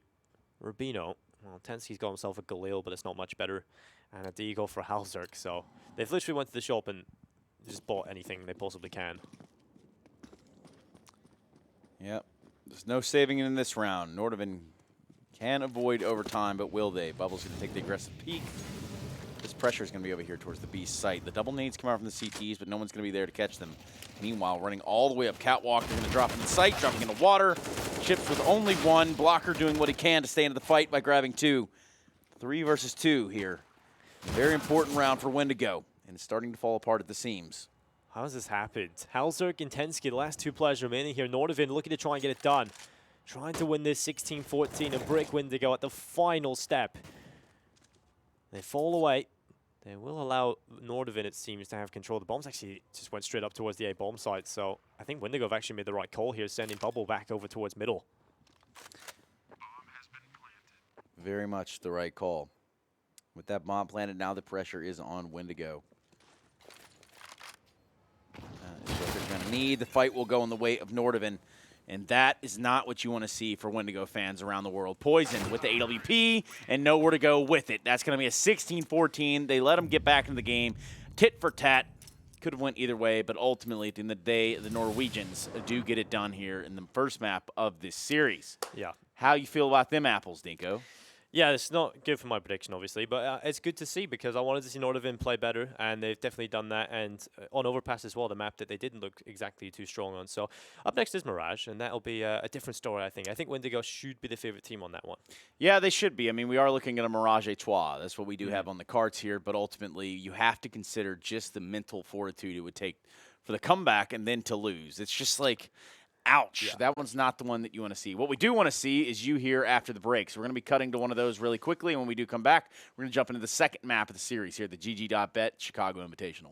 Rubino. Well, Tensky's got himself a Galil, but it's not much better. And a Deagle for Halzerk. So they've literally went to the shop and just bought anything they possibly can. Yep. There's no saving in this round. Nordavind can avoid overtime, but will they? Bubble's going to take the aggressive peek. This pressure is going to be over here towards the B site. The double nades come out from the CTs, but no one's going to be there to catch them. Meanwhile, running all the way up catwalk, they're going to drop in the site, dropping into water. Ships with only 1. Blocker doing what he can to stay into the fight by grabbing 2. 3 versus 2 here. Very important round for Windigo, and it's starting to fall apart at the seams. How has this happened? Halzerk and Tensky, the last 2 players remaining here. Nordavind looking to try and get it done. Trying to win this 16-14 and break Windigo at the final step. They fall away. They will allow Nordavind, it seems, to have control. The bombs actually just went straight up towards the A bomb site. So I think Windigo have actually made the right call here, sending Bubble back over towards middle. Very much the right call. With that bomb planted, now the pressure is on Windigo. Is what they're going to need. The fight will go in the way of Nordavind. And that is not what you want to see for Windigo fans around the world. Poison with the AWP and nowhere to go with it. That's going to be a 16-14. They let them get back into the game. Tit for tat. Could have went either way, but ultimately, at the end of the day, the Norwegians do get it done here in the first map of this series. Yeah. How you feel about them apples, Dinko? Yeah, it's not good for my prediction, obviously, but it's good to see because I wanted to see Nordavind play better, and they've definitely done that. And on Overpass as well, the map that they didn't look exactly too strong on. So up next is Mirage, and that'll be a different story, I think. I think Windigo should be the favorite team on that one. Yeah, they should be. I mean, we are looking at a Mirage Etoile. That's what we do have on the cards here, but ultimately you have to consider just the mental fortitude it would take for the comeback and then to lose. It's just like... ouch. Yeah. That one's not the one that you want to see. What we do want to see is you here after the break. So we're going to be cutting to one of those really quickly. And when we do come back, we're going to jump into the second map of the series here, the GG.Bet Chicago Invitational.